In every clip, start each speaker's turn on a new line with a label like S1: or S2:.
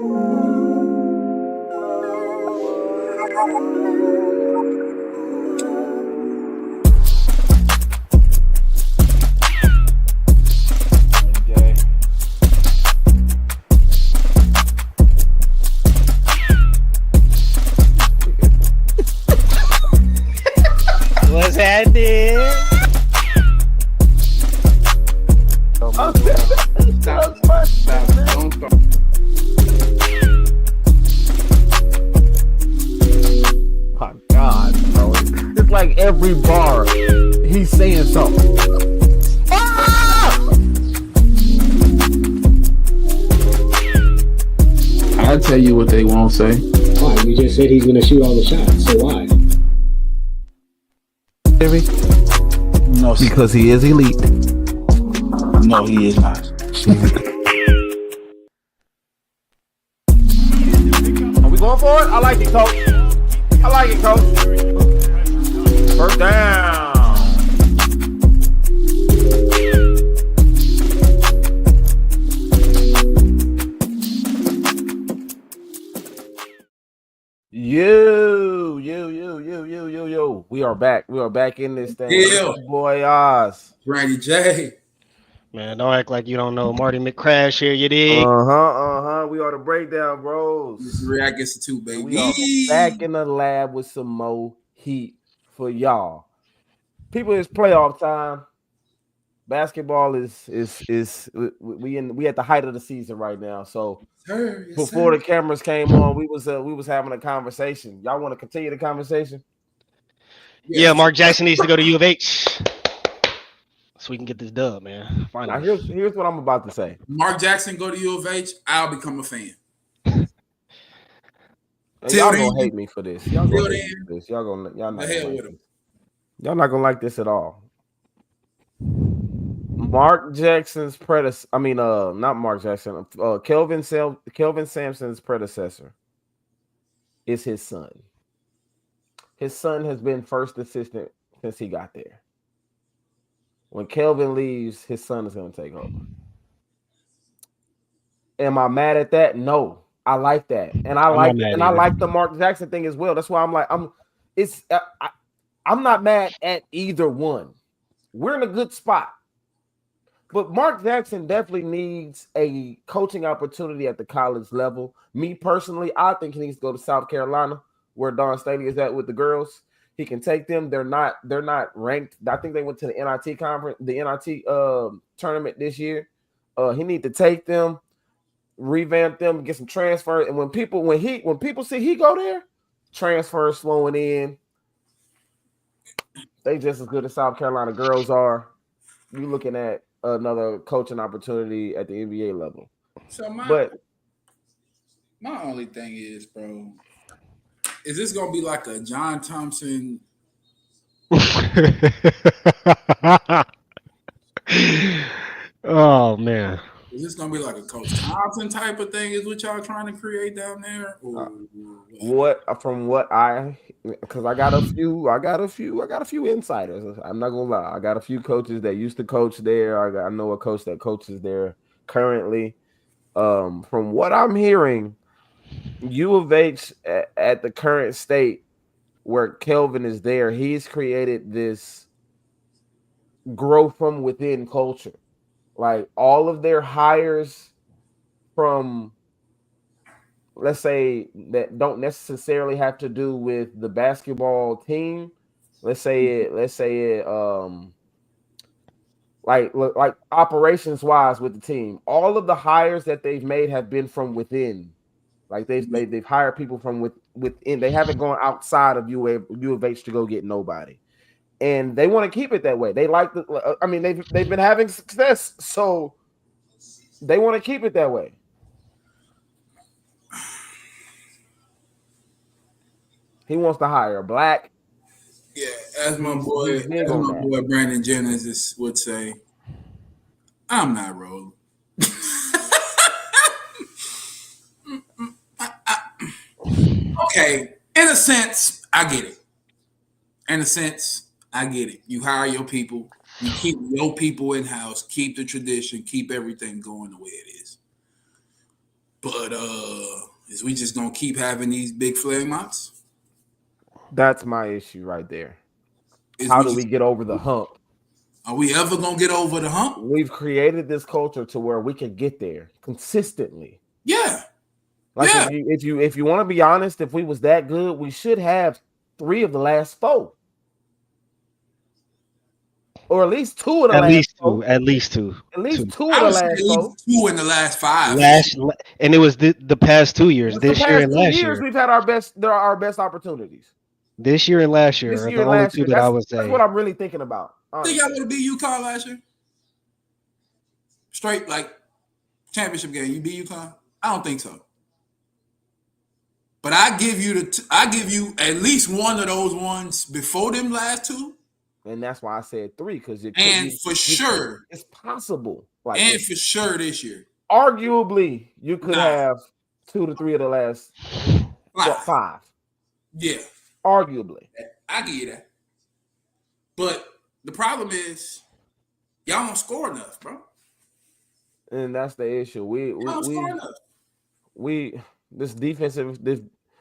S1: What's happening?
S2: My God, bro. It's like every bar he's saying something.
S3: I'll tell you what they won't say.
S4: Why? You just said he's going to shoot all the shots. So why?
S3: No,
S2: Because he is elite.
S3: no, he is not.
S2: Are we going for it? I like it, coach. I like it, coach. First down. Yo. We are back. We are back in this thing.
S5: Yeah.
S2: Boy Oz.
S5: Randy J.
S1: Man, don't act like you don't know Marty McCrash here, you dig?
S2: We are the breakdown bros.
S5: This is React gets the two, baby.
S2: We are back in the lab with some more heat for y'all. People, it's playoff time. Basketball is we at the height of the season right now. So before the cameras came on, we was having a conversation. Y'all want to continue the conversation?
S1: Yeah, Mark Jackson needs to go to U of H. So we can get this dub, man.
S2: Now,
S1: Finally.
S2: here's what I'm about to say.
S5: Mark Jackson go to U of H, I'll become a fan.
S2: Y'all gonna hate me for this. Y'all
S5: Till
S2: gonna hate me for this. Y'all not
S5: The
S2: gonna
S5: hell
S2: like
S5: with him.
S2: this. Y'all not gonna like this at all. Mark Jackson's predecessor. I mean, not Mark Jackson. Kelvin Sampson's predecessor is his son. His son has been first assistant since he got there. When Kelvin leaves, his son is going to take over. Am I mad at that? No, I like that, and I like the Mark Jackson thing as well. That's why I'm not mad at either one. We're in a good spot. But Mark Jackson definitely needs a coaching opportunity at the college level. Me personally, I think he needs to go to South Carolina, where Don Staley is at with the girls. He can take them. They're not ranked. I think they went to the NIT conference, the NIT tournament this year. He need to take them, revamp them, get some transfer. And when people see he go there, transfers flowing in. They just as good as South Carolina girls are. You looking at another coaching opportunity at the NBA level.
S5: So my only thing is, bro, is this gonna be like a John Thompson?
S1: Oh man.
S5: Is this gonna be like a Coach Thompson type of thing? Is what y'all trying to create down there?
S2: Because I got a few insiders. I'm not gonna lie. I got a few coaches that used to coach there. I know a coach that coaches there currently. From what I'm hearing, U of H at the current state where Kelvin is there, he's created this grow from within culture. Like all of their hires from, let's say, that don't necessarily have to do with the basketball team. Let's say it like operations wise with the team. All of the hires that they've made have been from within. Like they've hired people from within. They haven't gone outside of U of H to go get nobody. And they want to keep it that way. They like they've been having success, so they want to keep it that way. He wants to hire a black.
S5: Yeah, as my boy Brandon Jennings would say, I'm not rolling. Okay, in a sense, I get it. You hire your people, you keep your people in house, keep the tradition, keep everything going the way it is. But is we just gonna keep having these big flameouts?
S2: That's my issue right there.
S5: Is
S2: How
S5: we
S2: do
S5: just-
S2: we get over the hump?
S5: Are we ever gonna get over the hump?
S2: We've created this culture to where we can get there consistently.
S5: Yeah.
S2: Like
S5: Yeah.
S2: if you want to be honest, if we was that good, we should have 3 of the last 4. Or at least 2 of the
S1: At
S2: last
S1: least
S2: 4.
S1: two. At least two.
S2: At least 2
S5: I
S2: of the
S5: would say at
S2: last 4.
S5: least 2 in the last 5.
S1: And it was the past 2 years.
S2: Just the
S1: This year
S2: past
S1: and
S2: 2
S1: last
S2: years,
S1: year.
S2: we've had our best. There are our best opportunities.
S1: This year and last year
S2: This
S1: are
S2: year
S1: the
S2: and
S1: only
S2: last
S1: two
S2: year.
S1: that I would
S2: That's
S1: say.
S2: what I'm really thinking about.
S5: Think y'all would have beat UConn last year? Straight like championship game. You beat UConn? I don't think so. But I give you at least one of those ones before them last 2.
S2: And that's why I said 3 because
S5: Sure,
S2: it's possible. Like
S5: and for sure this year,
S2: arguably, you could have 2 to 3 of the last 5.
S5: Yeah,
S2: Arguably,
S5: I give you that. But the problem is, y'all don't score enough, bro.
S2: and that's the issue.
S5: Y'all don't score enough.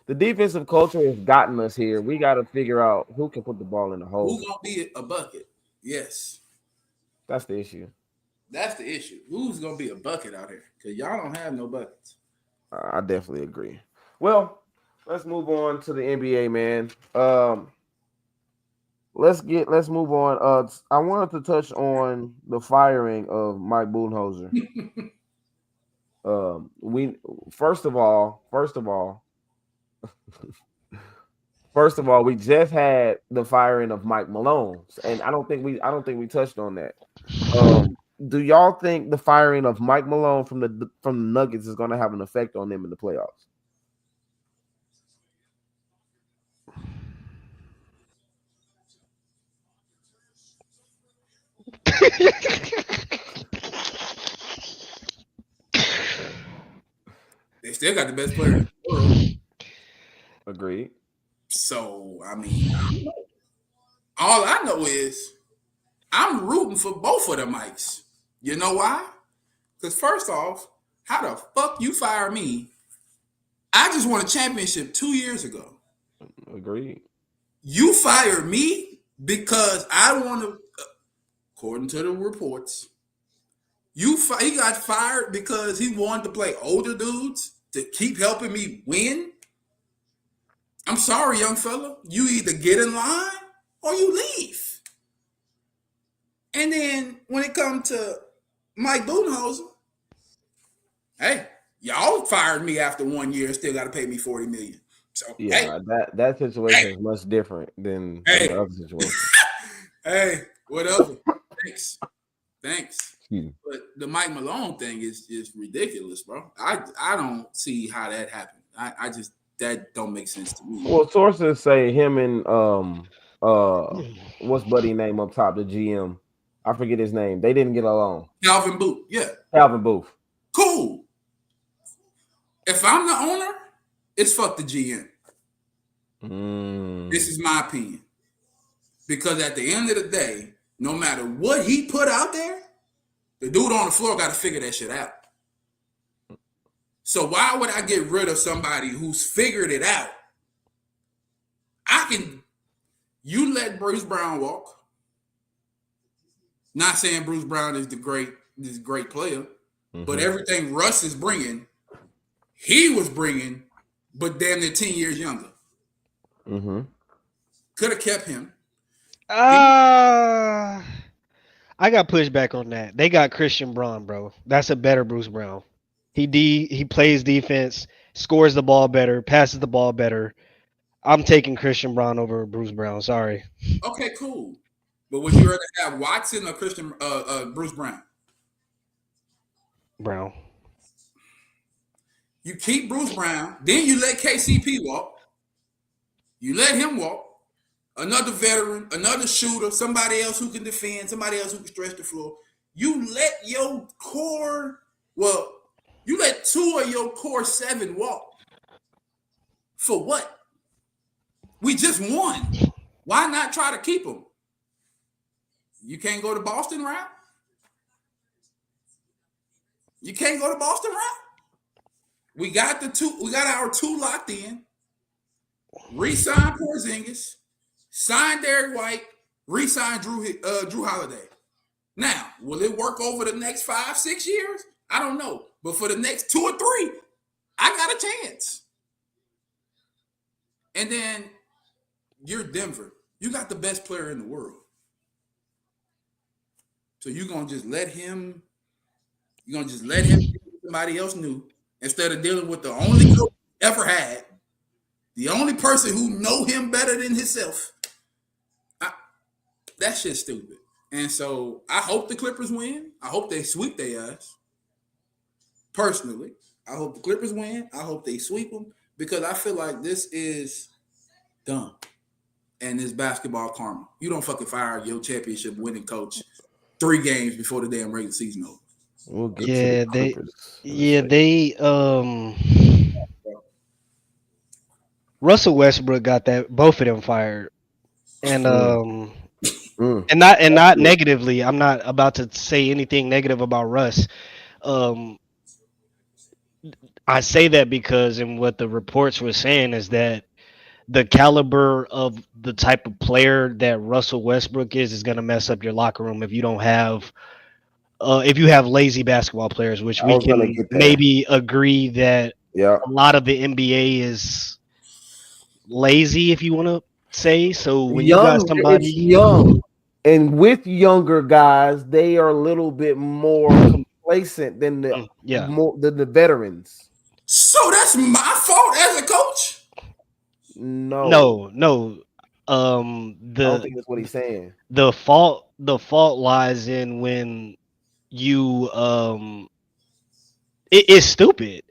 S2: The defensive culture has gotten us here. We got to figure out who can put the ball in the hole.
S5: Who's gonna be a bucket? Yes,
S2: That's the issue.
S5: that's the issue. Who's gonna be a bucket out here? Because y'all don't have no buckets.
S2: I definitely agree. Well, let's move on to the NBA, man. Let's move on. I wanted to touch on the firing of Mike Budenholzer. We first of all, we just had the firing of Mike Malone, and I don't think we touched on that. Do y'all think the firing of Mike Malone from the Nuggets is going to have an effect on them in the playoffs?
S5: They still got the best player in the world.
S2: Agreed.
S5: So, I mean, I don't know. All I know is I'm rooting for both of the Mikes. You know why? Because first off, how the fuck you fire me? I just won a championship 2 years ago.
S2: Agreed.
S5: You fired me because I want to, according to the reports, he got fired because he wanted to play older dudes to keep helping me win. I'm sorry, young fella. You either get in line or you leave. And then when it comes to Mike Budenholzer, hey, y'all fired me after 1 year and still got to pay me $40 million. So
S2: Yeah, that situation is much different than the other situation.
S5: Hey, whatever. Thanks.
S2: Excuse me.
S5: But the Mike Malone thing is ridiculous, bro. I don't see how that happened. I just that don't make sense to me.
S2: Well, sources say him and what's buddy name up top, the GM? I forget his name. They didn't get along.
S5: Calvin Booth, yeah.
S2: Calvin Booth.
S5: Cool. If I'm the owner, it's fuck the GM. This is my opinion. Because at the end of the day, no matter what he put out there, the dude on the floor got to figure that shit out. So why would I get rid of somebody who's figured it out? You let Bruce Brown walk. Not saying Bruce Brown is this great player, but everything Russ is bringing, he was bringing, but damn near 10 years younger. Could have kept him.
S1: I got pushed back on that. They got Christian Braun, bro. That's a better Bruce Brown. He plays defense, scores the ball better, passes the ball better. I'm taking Christian Braun over Bruce Brown. Sorry.
S5: Okay, cool. But would you rather have Watson or Bruce Brown?
S1: Brown.
S5: You keep Bruce Brown, then you let KCP walk. You let him walk. Another veteran, another shooter, somebody else who can defend, somebody else who can stretch the floor. You let your core, you let 2 of your core 7 walk. For what? We just won. Why not try to keep them? You can't go to Boston route? You can't go to Boston route? We got our two locked in. Re-sign Porzingis, sign Derek White, re-sign Drew Holiday. Now, will it work over the next 5-6 years? I don't know. But for the next 2 or 3, I got a chance. And then you're Denver. You got the best player in the world. So you're gonna just let him do what somebody else knew instead of dealing with the only coach he ever had, the only person who know him better than himself. That shit's stupid. And so I hope the Clippers win. I hope they sweep their ass. Personally, I hope the Clippers win. I hope they sweep them because I feel like this is dumb. And it's basketball karma. You don't fucking fire your championship winning coach 3 games before the damn regular season over.
S2: We'll get to the
S1: Clippers. Russell Westbrook got both of them fired. And and not negatively. I'm not about to say anything negative about Russ. I say that because in what the reports were saying is that the caliber of the type of player that Russell Westbrook is going to mess up your locker room if you don't have if you have lazy basketball players, which we can maybe agree that a lot of the NBA is lazy, if you want to say. So when you got somebody
S2: young, and with younger guys, they are a little bit more complacent than the veterans.
S5: So that's my fault as a coach?
S2: No.
S1: I don't think
S2: that's what he's saying.
S1: The fault lies in when you it's stupid.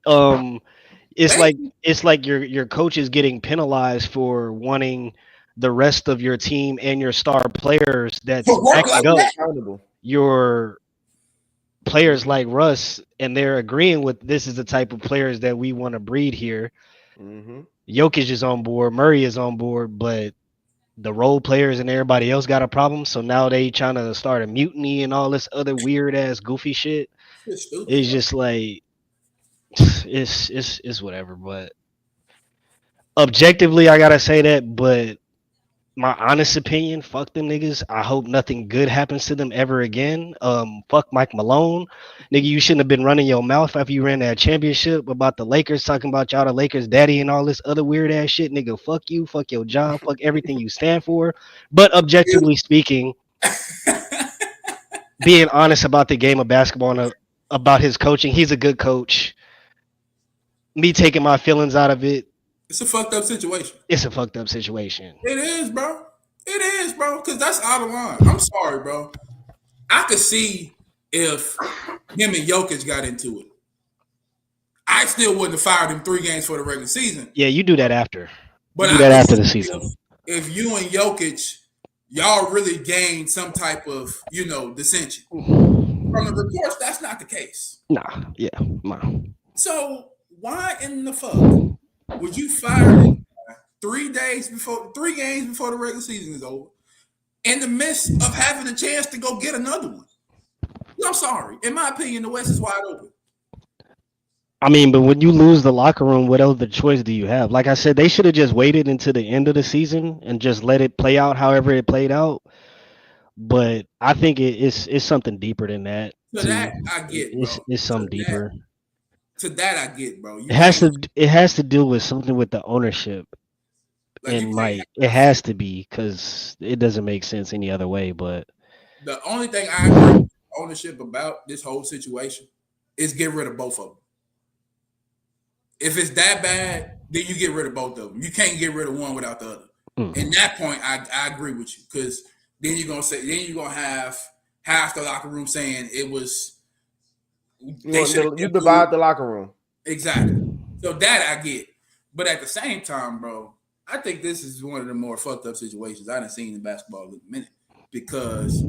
S1: It's like your coach is getting penalized for wanting the rest of your team and your star players that's backing up your players like Russ, and they're agreeing with this is the type of players that we want to breed here.
S2: Mm-hmm.
S1: Jokic is on board, Murray is on board, but the role players and everybody else got a problem. So now they trying to start a mutiny and all this other weird ass goofy shit. It's just like it's whatever. But objectively, I gotta say that. But my honest opinion, fuck them niggas. I hope nothing good happens to them ever again. Fuck Mike Malone. Nigga, you shouldn't have been running your mouth after you ran that championship about the Lakers, talking about y'all the Lakers daddy and all this other weird ass shit. Nigga, fuck you, fuck your job, fuck everything you stand for. But objectively speaking, being honest about the game of basketball and about his coaching, he's a good coach. Me taking my feelings out of it,
S5: it's a fucked up situation.
S1: It's a fucked up situation.
S5: It is, bro. It is, bro. Because that's out of line. I'm sorry, bro. I could see if him and Jokic got into it. I still wouldn't have fired him 3 games for the regular season.
S1: Yeah, you do that after.
S5: But
S1: you do that after the season.
S5: If you and Jokic, y'all really gained some type of, dissension. From the reports, that's not the case.
S1: Nah.
S5: So why in the fuck would you fire him 3 games before the regular season is over, in the midst of having a chance to go get another one? I'm sorry. In my opinion, the West is wide open.
S1: I mean, but when you lose the locker room, what other choice do you have? Like I said, they should have just waited until the end of the season and just let it play out however it played out. But I think it's something deeper than that.
S5: So that I get, bro.
S1: It's something deeper.
S5: To that I get, bro.
S1: It has to deal with something with the ownership, and it has to be, because it doesn't make sense any other way. But
S5: the only thing I agree with ownership about this whole situation is get rid of both of them. If it's that bad, then you get rid of both of them. You can't get rid of one without the other. In that point, I agree with you, because then you're gonna have half the locker room saying it was.
S2: You divide the locker room.
S5: Exactly. So that I get. But at the same time, bro, I think this is one of the more fucked up situations I done seen in basketball in a minute, because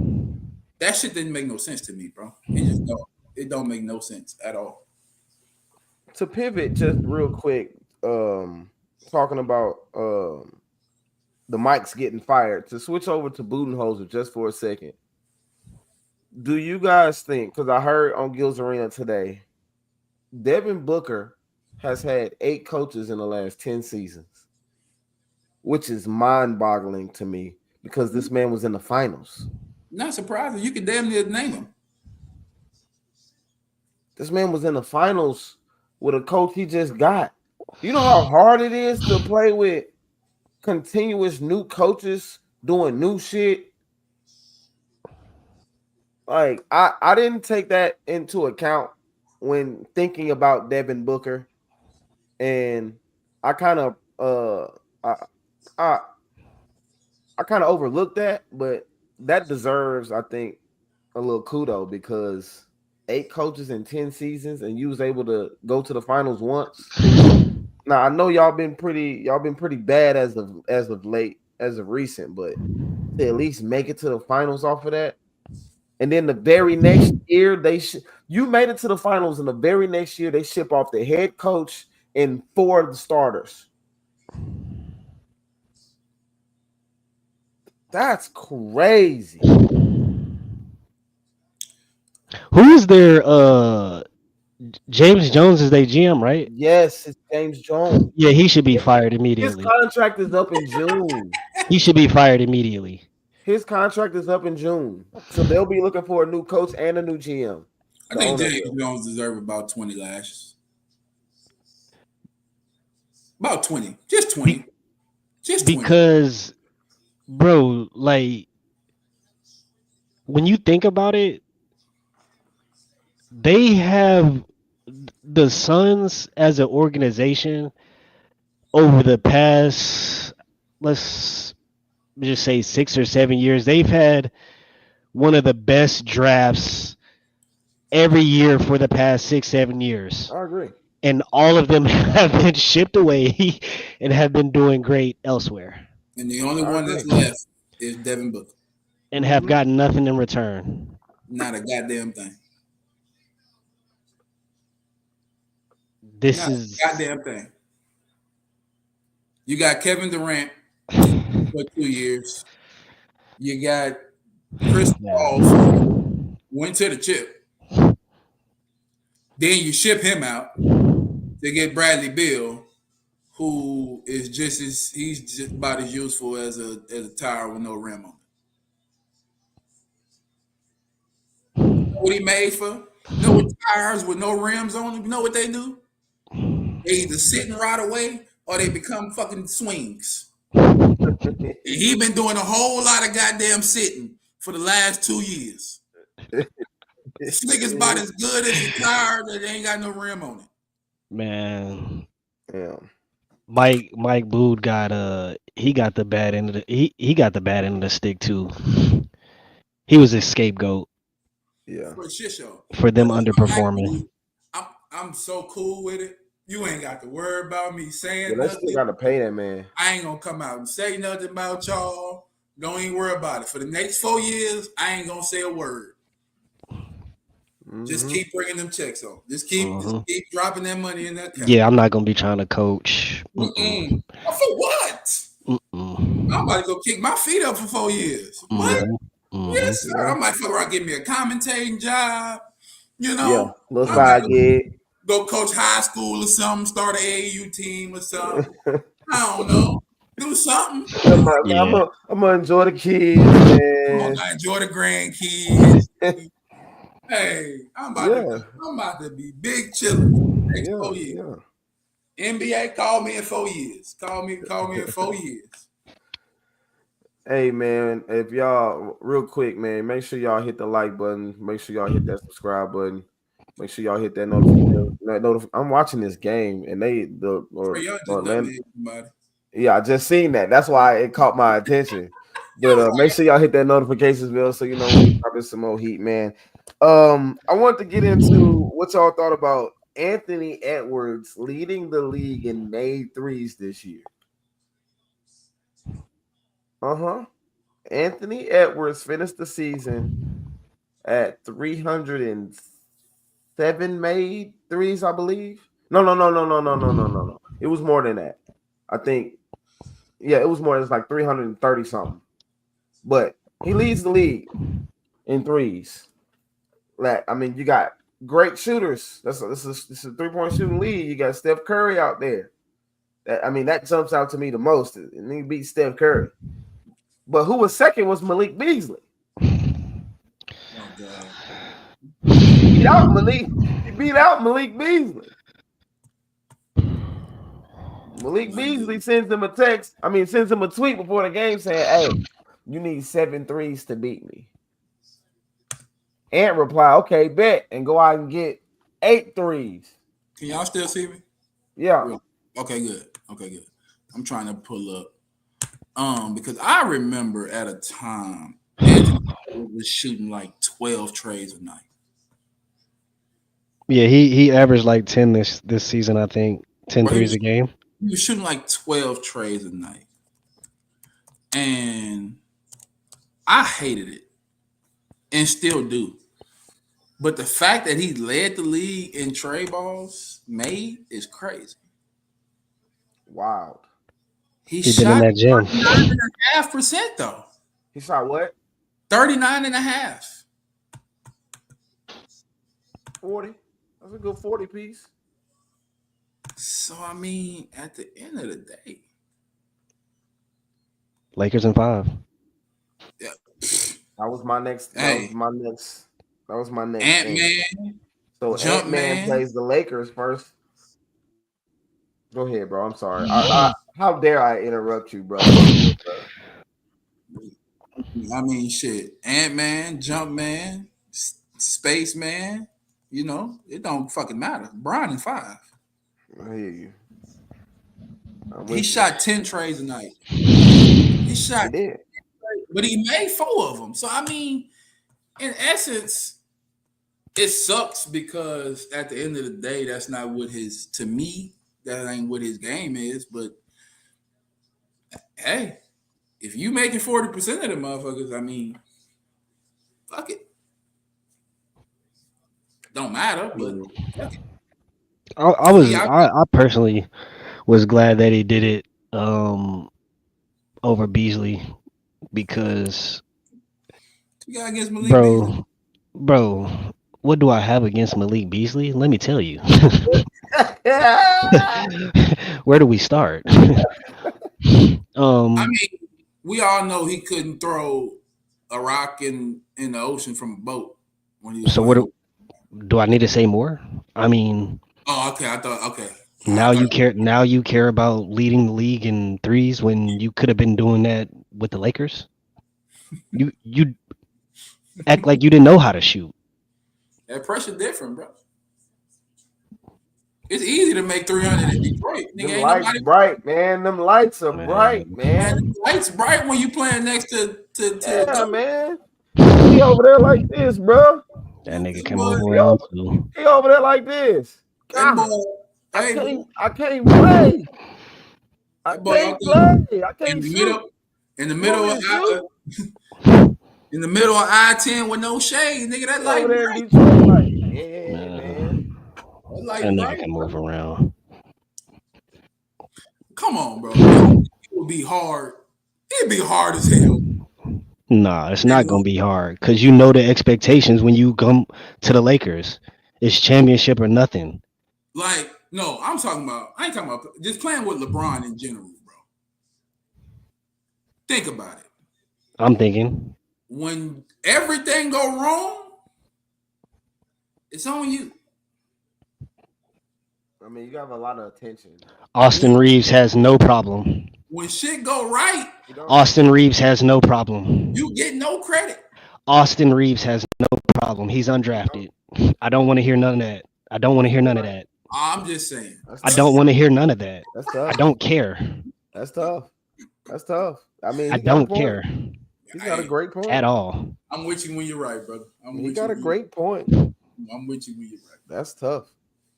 S5: that shit didn't make no sense to me, bro. It don't make no sense at all.
S2: To pivot just real quick, talking about the Mikes getting fired, to switch over to Budenholzer just for a second. Do you guys think, because I heard on Gil's Arena today, Devin Booker has had 8 coaches in the last 10 seasons, which is mind-boggling to me because this man was in the finals.
S5: Not surprising. You could damn near name him.
S2: This man was in the finals with a coach he just got. You know how hard it is to play with continuous new coaches doing new shit? Like, I didn't take that into account when thinking about Devin Booker. And I kind of I kind of overlooked that, but that deserves, I think, a little kudo because 8 coaches in 10 seasons and you was able to go to the finals once. Now I know y'all been pretty bad as of late, as of recent, but to at least make it to the finals off of that. And then the very next year, you made it to the finals, and the very next year they ship off the head coach and 4 of the starters. That's crazy.
S1: Who is their James Jones is their GM, right?
S2: Yes, it's James Jones.
S1: Yeah, he should be fired
S2: His
S1: immediately.
S2: contract is up in June.
S1: He should be fired immediately.
S2: His contract is up in June. So they'll be looking for a new coach and a new GM.
S5: I think James Jones deserves about 20 lashes. About 20. Just 20. Just 20.
S1: Because, bro, like, when you think about it, they have the Suns as an organization over the past, let's just say 6 or 7 years, they've had one of the best drafts every year for the past 6-7 years.
S2: I agree.
S1: And all of them have been shipped away and have been doing great elsewhere.
S5: And the only one that's left is Devin Booker.
S1: And have gotten nothing in return.
S5: Not a goddamn thing.
S1: This
S5: Not
S1: is
S5: a goddamn thing. You got Kevin Durant for 2 years. You got Chris Paul went to the chip. Then you ship him out to get Bradley Beal, who is he's just about as useful as a tire with no rim on it. You know what he made for? You know what tires with no rims on them? You know what they do? They either sit and rot away or they become fucking swings. And he been doing a whole lot of goddamn sitting for the last 2 years. This nigga's about as good as a tire that ain't got no rim on it.
S1: man.
S2: Yeah.
S1: Mike Boone got he got the bad end of the he got the bad end of the stick too. He was a scapegoat.
S2: Yeah.
S5: For a shit show.
S1: For them underperforming.
S5: I'm so cool with it. You ain't got to worry about me saying
S2: They still
S5: nothing.
S2: got to pay that man.
S5: I ain't gonna come out and say nothing about y'all. Don't even worry about it. For the next 4 years, I ain't gonna say a word. Just keep bringing them checks on. Just keep dropping that money in that account.
S1: Yeah, I'm not gonna be trying to coach.
S5: For what? I'm about to go kick my feet up for 4 years. What? Yes, sir. I might fuck around, give me a commentating job. You know,
S2: Yeah, little side gig.
S5: Go coach high school or something. Start an AAU team or something. I don't know. Do something.
S2: I'm gonna enjoy the kids, man.
S5: I'm gonna enjoy the grandkids. Hey, I'm about to be big chillin' next 4 years. Yeah. NBA, call me in 4 years. Call me in 4 years.
S2: Hey man, if y'all real quick, man, make sure y'all hit the like button. Make sure y'all hit that subscribe button. Make sure y'all hit that notification. I'm watching this game, and yeah, I just seen that. That's why it caught my attention. But make sure y'all hit that notifications bell so you know when we dropping some more heat, man. I want to get into what y'all thought about Anthony Edwards leading the league in made threes this year. Anthony Edwards finished the season at 307 made threes, I believe. No. It was more than that. I think, yeah, it was more. It's like 330 something. But he leads the league in threes. Like, I mean, you got great shooters. This is a 3-point shooting league. You got Steph Curry out there. That jumps out to me the most. And he beat Steph Curry. But who was second was Malik Beasley.
S5: Oh God.
S2: He beat out Malik Beasley. Malik Beasley sends him a tweet before the game saying, "Hey, you need 7 threes to beat me." Ant reply, "Okay, bet," and go out and get 8 threes.
S5: Can y'all still see me?
S2: Yeah.
S5: Okay, good. I'm trying to pull up. Because I remember at a time Anthony was shooting like 12 trays a night.
S1: Yeah, he averaged like 10 this season, I think. 10
S5: Right.
S1: threes a game.
S5: He was shooting like 12 trays a night. And I hated it. And still do. But the fact that he led the league in tray balls made is crazy.
S2: Wow.
S5: He
S1: been
S5: shot
S1: in that gym.
S5: 39.5% though.
S2: He shot what?
S5: 39.5.
S2: 40. That's a good 40 piece.
S5: So I mean, at the end of the day,
S1: Lakers in 5.
S2: That was my next.
S5: Hey.
S2: That was my next.
S5: Ant-Man,
S2: So
S5: Jump
S2: Ant-Man
S5: Man.
S2: plays the Lakers first. Go ahead, bro. I'm sorry. How dare I interrupt you, bro?
S5: I mean, shit. Ant-Man, Jump Man, Space Man, you know, it don't fucking matter. Brian in 5.
S2: I hear you.
S5: He shot 10 trays a night. He shot,
S2: did.
S5: but he made 4 of them. So, I mean, in essence, it sucks because at the end of the day, that's not what to me, that ain't what his game is. But hey, if you making 40% of the motherfuckers, I mean, fuck it. Don't matter, but fuck it.
S1: I personally was glad that he did it over Beasley because
S5: You got against Malik Beasley.
S1: bro, what do I have against Malik Beasley? Let me tell you. Where do we start?
S5: I mean, we all know he couldn't throw a rock in the ocean from a boat when he was
S1: so
S5: playing.
S1: what do I need to say more? I mean,
S5: Oh, okay. I thought okay.
S1: now you care about leading the league in threes when you could have been doing that with the Lakers. You act like you didn't know how to shoot.
S5: That pressure different, bro. It's easy to make 300 in Detroit. Nigga,
S2: Them
S5: ain't
S2: lights
S5: nobody
S2: bright, man. Them lights are
S1: Man.
S2: bright, man.
S5: Man, the lights bright when you playing next to
S2: Yeah, man. He over there like this, bro.
S1: That nigga can
S5: Boy,
S1: move around too.
S2: He over there like this.
S5: That
S2: God,
S5: boy, hey, boy,
S2: I can't play. I
S5: That boy
S2: can't
S5: out there
S2: play. I
S5: in
S2: can't
S5: the
S2: shoot.
S5: middle, in the middle
S2: You
S5: of
S2: want
S5: in the middle of I-10 with no shade, nigga. That
S2: He
S5: light
S2: over there in
S5: bright.
S2: Detroit like, yeah, man.
S5: That light
S1: That nigga
S5: bright.
S1: can move around.
S5: Come on, bro. It would be hard. It'd be hard as hell.
S1: Nah, it's not gonna be hard because you know the expectations when you come to the Lakers. It's championship or nothing.
S5: Like, no, I ain't talking about just playing with LeBron in general, bro. Think about it.
S1: I'm thinking.
S5: When everything go wrong, it's on you.
S2: I mean, you have a lot of attention.
S1: Austin Reeves has no problem.
S5: When shit go right,
S2: You don't
S1: Austin Reeves has no problem.
S5: you get no credit.
S1: Austin Reeves has no problem. He's undrafted. I don't want to hear none of that. I don't want to hear none of that.
S5: I'm just saying.
S2: That's
S1: I
S2: tough.
S1: don't want to hear none of that.
S2: That's
S1: I
S2: tough.
S1: don't care.
S2: That's tough. That's tough. I mean,
S1: I
S2: he got a
S1: don't
S2: point.
S1: care
S2: He's got a great point.
S1: at all.
S5: I'm with you when you're right, brother.
S2: He got a great point.
S5: I'm with you when you're right.
S2: That's tough.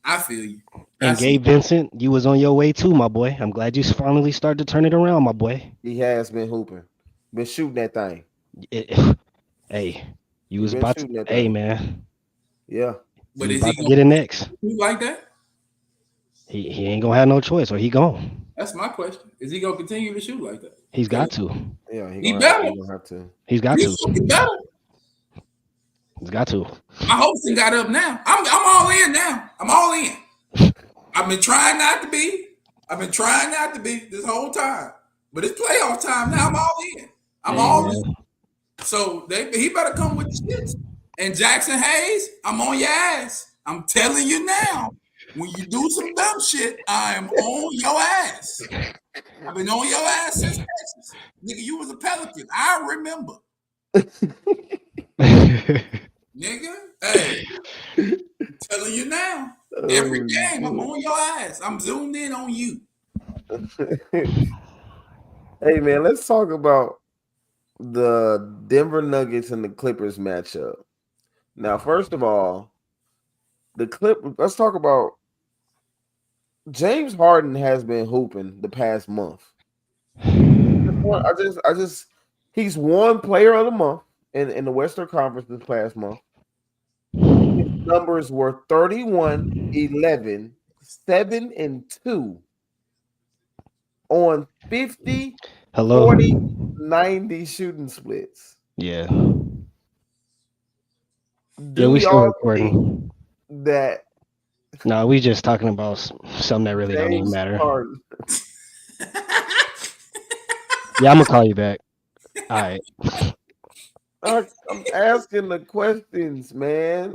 S5: I feel you.
S1: And Gabe Vincent, you was on your way too, my boy. I'm glad you finally started to turn it around, my boy.
S2: He has been hooping, been shooting that thing.
S1: Hey, you was
S2: been
S1: about to.
S2: shooting that
S1: Hey,
S2: thing.
S1: man,
S2: Yeah.
S5: But
S1: you
S5: is
S1: about
S5: he
S1: to get it next.
S5: shoot like that?
S1: He ain't gonna have no choice, or he gone.
S5: That's my question. Is he gonna continue to shoot like that?
S1: He's got to.
S2: Yeah.
S5: He better.
S2: Gonna have to.
S1: He's got
S5: He's
S1: to.
S5: gonna get better.
S1: It's got to.
S5: My hopes and got up now. I'm all in now. I'm all in. I've been trying not to be. This whole time. But it's playoff time now. I'm all in. I'm all in. So he better come with the shits. And Jackson Hayes, I'm on your ass. I'm telling you now. When you do some dumb shit, I am on your ass. I've been on your ass since Texas. Nigga, you was a Pelican. I remember. Nigga, hey, I'm telling you now. Every game, I'm on your ass. I'm zoomed in on you.
S2: Hey, man, let's talk about the Denver Nuggets and the Clippers matchup. Now, first of all, let's talk about James Harden has been hooping the past month. He's won Player of the Month in the Western Conference this past month. His numbers were 31, 11, 7, and 2 on 50, 40, 90 shooting splits.
S1: Yeah.
S2: Do
S1: we still
S2: y'all
S1: recording.
S2: think that
S1: No, we just talking about something that really don't even
S2: James
S1: matter.
S2: Harden?
S1: Yeah, I'm gonna call you back. All right.
S2: I'm asking the questions, man.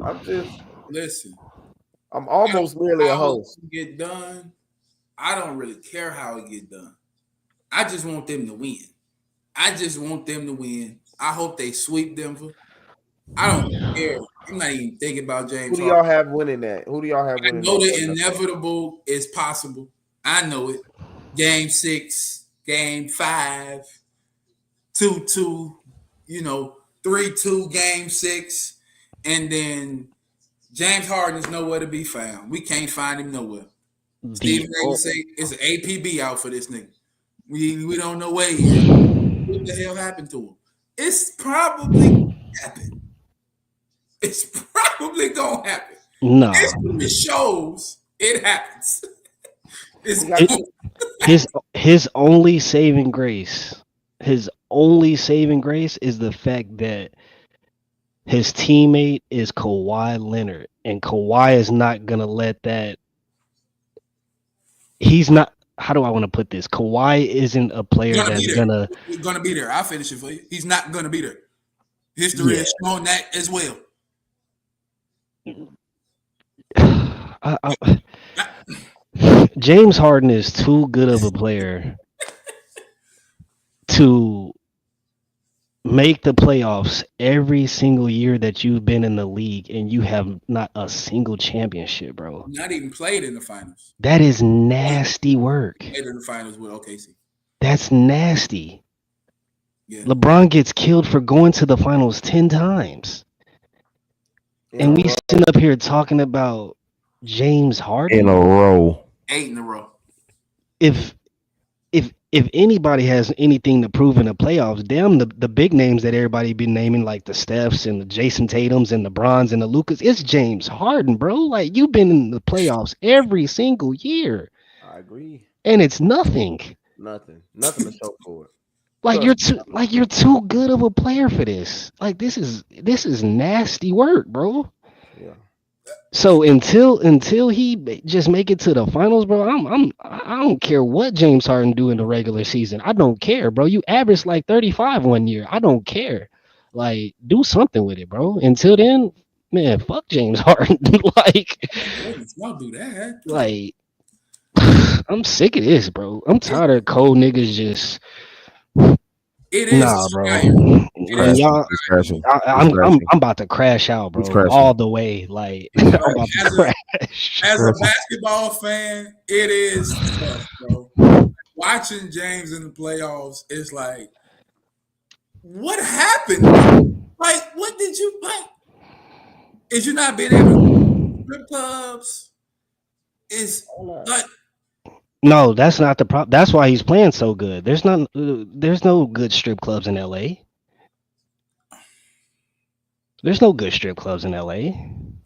S5: Listen.
S2: I'm almost merely a host.
S5: Get done. I don't really care how it get done. I just want them to win. I hope they sweep Denver. I don't care. I'm not even thinking about James.
S2: Who do y'all have winning that? I know
S5: the inevitable is possible. I know it. Game 6, Game 5, 2-2, 3-2, Game 6, and then James Harden is nowhere to be found. We can't find him nowhere. Stephen A. say it's an APB out for this nigga. We don't know where he is. What the hell happened to him? It's probably gonna happen.
S1: No.
S5: It shows it happens.
S1: His only saving grace is the fact that his teammate is Kawhi Leonard, and Kawhi is not gonna let that. He's not. How do I want to put this? Kawhi isn't a player that's gonna
S5: be there. I'll finish it for you. He's not gonna be there. History has shown that as well.
S1: James Harden is too good of a player to make the playoffs every single year that you've been in the league, and you have not a single championship, bro.
S5: Not even played in the finals.
S1: That is nasty work.
S5: Played in the finals with OKC.
S1: That's nasty.
S5: Yeah.
S1: LeBron gets killed for going to the finals 10 times. And we sitting up here talking about James Harden
S2: in a row.
S5: 8 in a row.
S1: If anybody has anything to prove in the playoffs, damn the big names that everybody been naming, like the Stephs and the Jason Tatums and the Brons and the Lucas, it's James Harden, bro. Like, you've been in the playoffs every single year.
S2: I agree.
S1: And it's nothing.
S2: Nothing to show for it.
S1: You're too good of a player for this. Like, this is nasty work, bro.
S2: Yeah.
S1: So until he just make it to the finals, bro, I don't care what James Harden do in the regular season. I don't care, bro. You averaged like 35 one year. I don't care. Like, do something with it, bro. Until then, man, fuck James Harden. Like,
S5: don't do that.
S1: Like, I'm sick of this, bro. I'm tired of cold niggas just.
S5: It is.
S1: Nah, bro. I'm about to crash out, bro. All the way. Like, I'm about to crash.
S5: As a basketball fan, it is tough, bro. Watching James in the playoffs is like, what happened? Like, what did you like? Is you not being able to strip clubs? Is like.
S1: No, that's not the problem. That's why he's playing so good. There's no good strip clubs in LA. There's no good strip clubs in LA.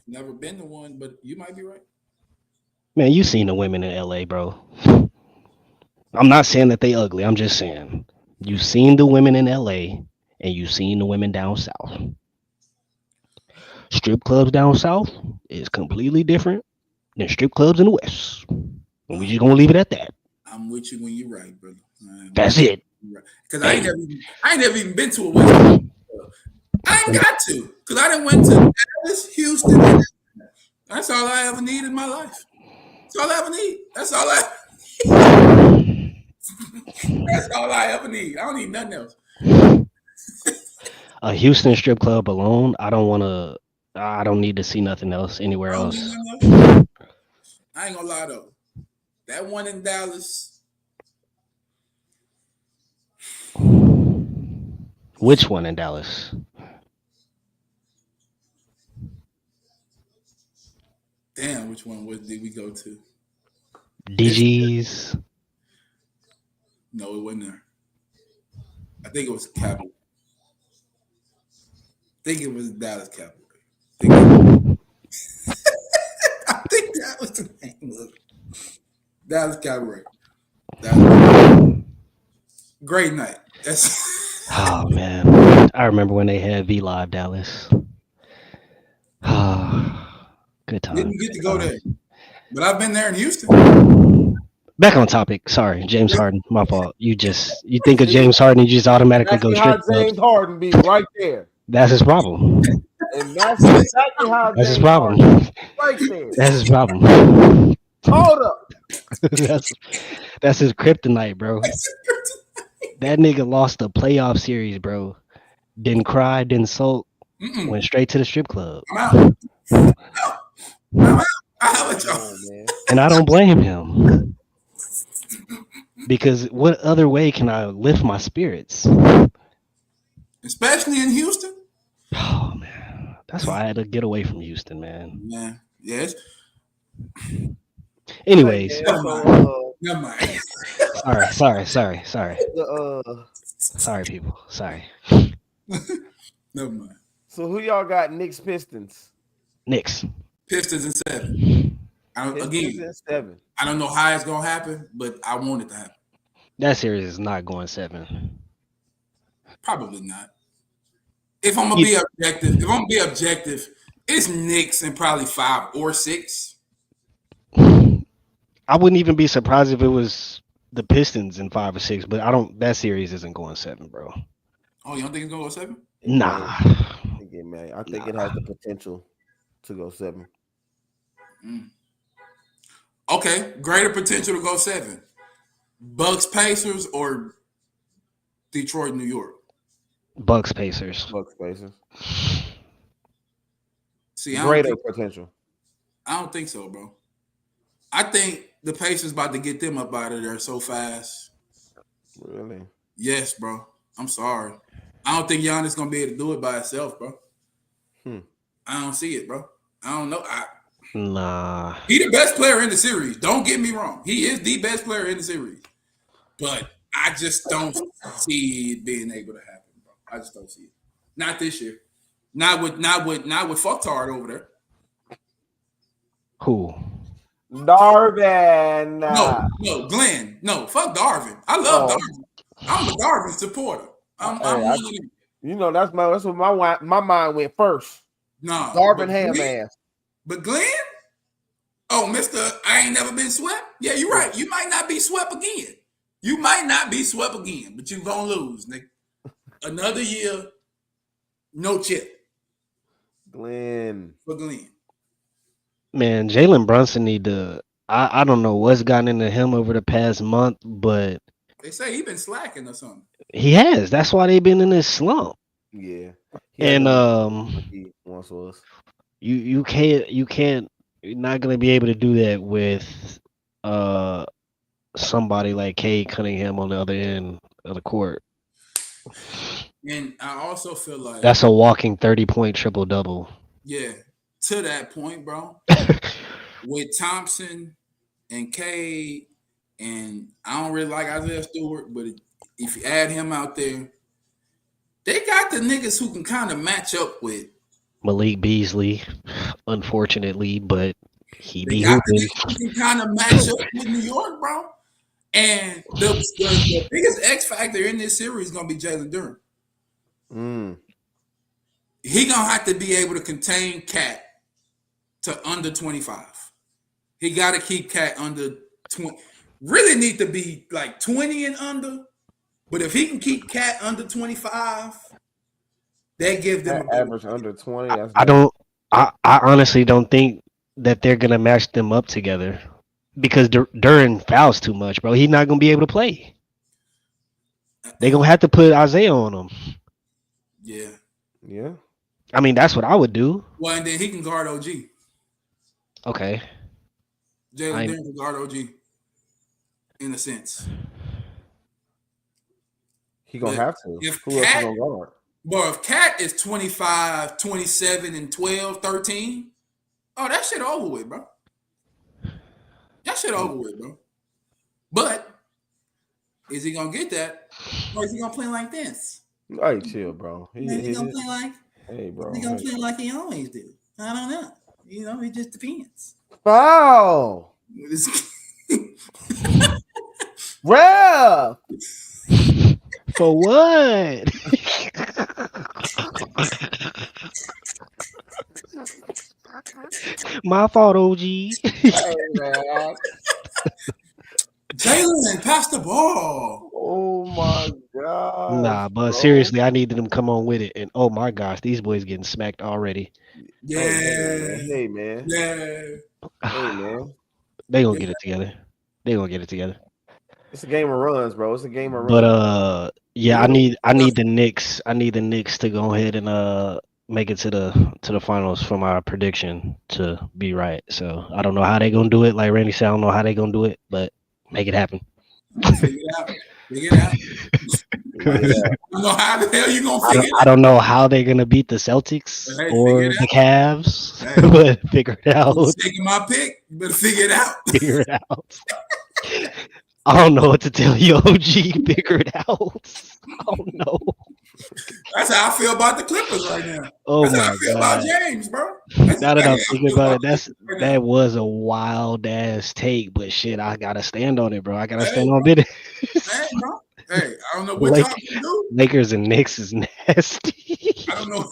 S5: Never been to one, but you might be right.
S1: Man, you seen the women in LA, bro. I'm not saying that they ugly. I'm just saying you've seen the women in LA and you've seen the women down south. strip clubs down south is completely different than strip clubs in the west. And we just gonna leave it at that.
S5: I'm with you when you're right, brother.
S1: That's it.
S5: Because I ain't never even been to a West Coast club. I ain't got to, because I done went to Dallas, Houston. And that's all I ever need in my life. That's all I ever need. That's all I ever need. I don't need nothing else.
S1: A Houston strip club alone, I don't need to see nothing else anywhere else.
S5: I ain't gonna lie though. That one in Dallas.
S1: Which one in Dallas?
S5: Damn, which one did we go to?
S1: DG's.
S5: No, it wasn't there. I think it was Cavalry. I think it was Dallas Cavalry. I think that was the name of it. Dallas Cavalry. Great night.
S1: Oh man, I remember when they had V Live Dallas. Good time.
S5: Didn't get to go there, but I've been there in Houston.
S1: Back on topic. Sorry, James Harden. My fault. You think of James Harden, you just automatically go straight.
S2: James Harden be right there.
S1: That's his problem.
S2: And that's exactly how.
S1: That's his problem.
S2: Right there.
S1: That's his problem.
S2: Hold up.
S1: that's his kryptonite, bro. That nigga lost a playoff series, bro. Didn't cry, didn't sulk. Went straight to the strip club.
S5: I'm out.
S1: And I don't blame him. Because what other way can I lift my spirits?
S5: Especially in Houston.
S1: Oh man. That's why I had to get away from Houston, man.
S5: Yeah. Yes.
S1: Anyways.
S5: Never mind.
S1: Sorry. Sorry, people. Sorry.
S5: Never mind.
S2: So who y'all got? Knicks, Pistons.
S1: Knicks.
S5: Pistons in 7.
S2: Pistons in 7.
S5: I don't know how it's gonna happen, but I want it to happen.
S1: That series is not going 7.
S5: Probably not. If I'm gonna be objective, it's Knicks in probably 5 or 6.
S1: I wouldn't even be surprised if it was the Pistons in 5 or 6, but that series isn't going 7, bro.
S5: Oh, you don't think it's gonna go 7?
S1: Nah.
S2: I think it has the potential to go 7.
S5: Okay, greater potential to go 7. Bucks, Pacers, or Detroit, New York?
S1: Bucks, Pacers.
S5: See,
S2: greater potential.
S5: I don't think so, bro. I think the Pacers about to get them up out of there so fast.
S2: Really?
S5: Yes, bro. I'm sorry. I don't think Giannis gonna be able to do it by himself, bro. I don't see it, bro. I don't know.
S1: Nah.
S5: He the best player in the series. Don't get me wrong. He is the best player in the series. But I just don't see it being able to happen, bro. I just don't see it. Not this year. Not with fucktard over there.
S1: Who?
S2: Darvin.
S5: No, Glenn. No, fuck Darvin. I love Darvin. I'm a Darvin supporter.
S2: You know that's what my mind went first.
S5: Nah,
S2: Darvin Ham ass.
S5: But Glenn? Oh, Mr. I ain't never been swept. Yeah, you're right. You might not be swept again. But you're gonna lose, nigga. Another year, no chip.
S2: Glenn.
S5: For Glenn.
S1: Man, Jalen Brunson need to. I don't know what's gotten into him over the past month, but
S5: they say he been slacking or something.
S1: He has. That's why they've been in this slump.
S2: Yeah.
S1: And
S2: he once was.
S1: You can't. You're not gonna be able to do that with somebody like Cade Cunningham on the other end of the court.
S5: And I also feel like
S1: that's a walking 30-point triple-double.
S5: Yeah, to that point, bro. With Thompson and Cade, and I don't really like Isaiah Stewart, but if you add him out there, they got the niggas who can kind of match up with
S1: Malik Beasley, unfortunately, but he be
S5: got
S1: hooping.
S5: The niggas who can kind of match up with New York, bro. And the biggest X factor in this series is gonna be Jalen Duren. he gonna have to be able to contain Cat to under 25. He got to keep Cat under 20. Really need to be like 20 and under. But if he can keep Cat under 25, that gives them
S2: That average under 20. That's
S1: I honestly don't think that they're gonna match them up together because Duran fouls too much, bro. He's not gonna be able to play. They're gonna have to put Isaiah on him.
S5: Yeah.
S2: Yeah.
S1: I mean, that's what I would do.
S5: Well, and then he can guard OG.
S1: Okay.
S5: Jalen Duren can guard OG in a sense.
S2: He gonna have to.
S5: If
S2: Who else
S5: Cat,
S2: gonna guard?
S5: But if Cat is 25, 27, and 12, 13, oh, that shit over with, bro. That shit over with, bro. But is he gonna get that? Or is he gonna play like this?
S2: Hey, chill, bro.
S5: Is he gonna play like?
S2: Hey, bro.
S5: He gonna play like he always do? I don't know. You know, it just depends.
S2: Foul. Ref.
S1: For what? My fault, OG.
S2: Hey, man.
S5: Jalen, pass the ball.
S2: Oh my god.
S1: Nah, but seriously, I needed them to come on with it. And oh my gosh, these boys getting smacked already.
S5: Yeah.
S2: Hey, man.
S5: Yeah.
S2: Hey, man.
S1: They gonna get it together. They gonna get it together.
S2: It's a game of runs, bro. It's a game of runs.
S1: But yeah, I need the Knicks. I need the Knicks to go ahead and make it to the finals for my prediction to be right. So I don't know how they gonna do it. Like Randy said, I don't know how they gonna do it, but make it happen.
S5: Figure it out. Figure it out. I don't know how the hell you gonna figure it out.
S1: I don't know how they're gonna beat the Celtics
S5: Hey,
S1: or
S5: figure it
S1: the
S5: out.
S1: Cavs,
S5: Hey.
S1: but figure it out.
S5: Taking my pick, you better figure it out.
S1: Figure it out. I don't know what to tell you, OG. Figure it out. I don't know.
S5: That's how I feel about the Clippers right now.
S1: Oh
S5: That's how I
S1: my
S5: feel about
S1: god.
S5: James, bro.
S1: Now that I'm
S5: how I
S1: thinking
S5: feel
S1: about it,
S5: right now.
S1: that was a wild ass take, but shit, I gotta stand on it, bro. I gotta stand on it.
S5: Hey, bro. Hey, I don't know what y'all can do.
S1: Lakers and Knicks is nasty.
S5: I don't know.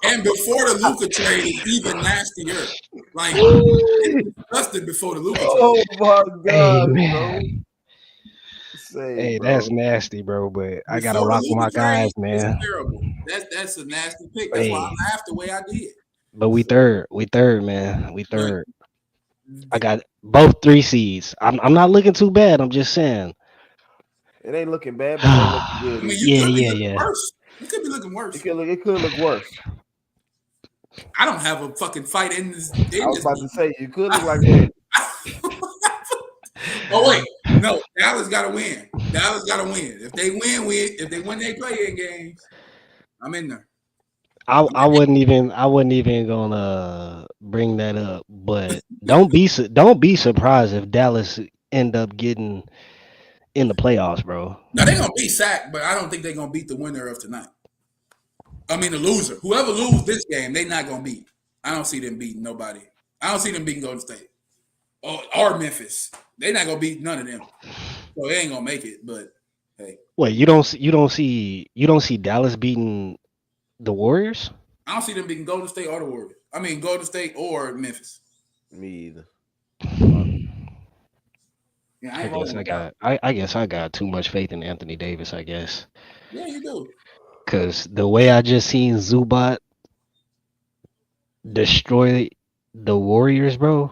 S5: And before the Luka trade, even nastier. Like, it's disgusting before the Luka trade.
S2: Oh my god,
S1: Hey,
S2: bro.
S1: man.
S2: Say,
S1: Hey,
S2: bro.
S1: that's nasty, bro. But I gotta
S5: Before the
S1: rock with
S5: Luka
S1: my guys,
S5: trade,
S1: man.
S5: It's terrible. That's a nasty pick. That's why I laughed the way I did.
S1: But we third, man. We third. I got both 3 seeds. I'm not looking too bad. I'm just saying.
S2: It ain't looking bad, but it looking
S5: I
S2: good.
S5: mean, you could be
S1: Yeah,
S5: looking
S1: yeah.
S5: worse. You could be looking worse.
S2: It could look worse.
S5: I don't have a fucking fight in this.
S2: I was about to say you could look like that.
S5: Oh wait, no, Dallas got to win. Dallas got to win. If they win, if they win, they play-in games. I'm in there.
S1: I wasn't even gonna bring that up, but don't be surprised if Dallas end up getting in the playoffs, bro.
S5: Now they're gonna beat Sac, but I don't think they're gonna beat the winner of tonight. I mean the loser. Whoever loses this game, they're not gonna beat. I don't see them beating nobody. I don't see them beating Golden State or Memphis. They're not gonna beat none of them. So they ain't gonna make it. But hey,
S1: Wait, you don't see Dallas beating the Warriors?
S5: I don't see them beating Golden State or the Warriors. I mean Golden State or Memphis.
S2: Me either.
S5: Yeah,
S1: I guess I got too much faith in Anthony Davis, I guess.
S5: Yeah, you do.
S1: Cause the way I just seen Zubac destroy the Warriors, bro.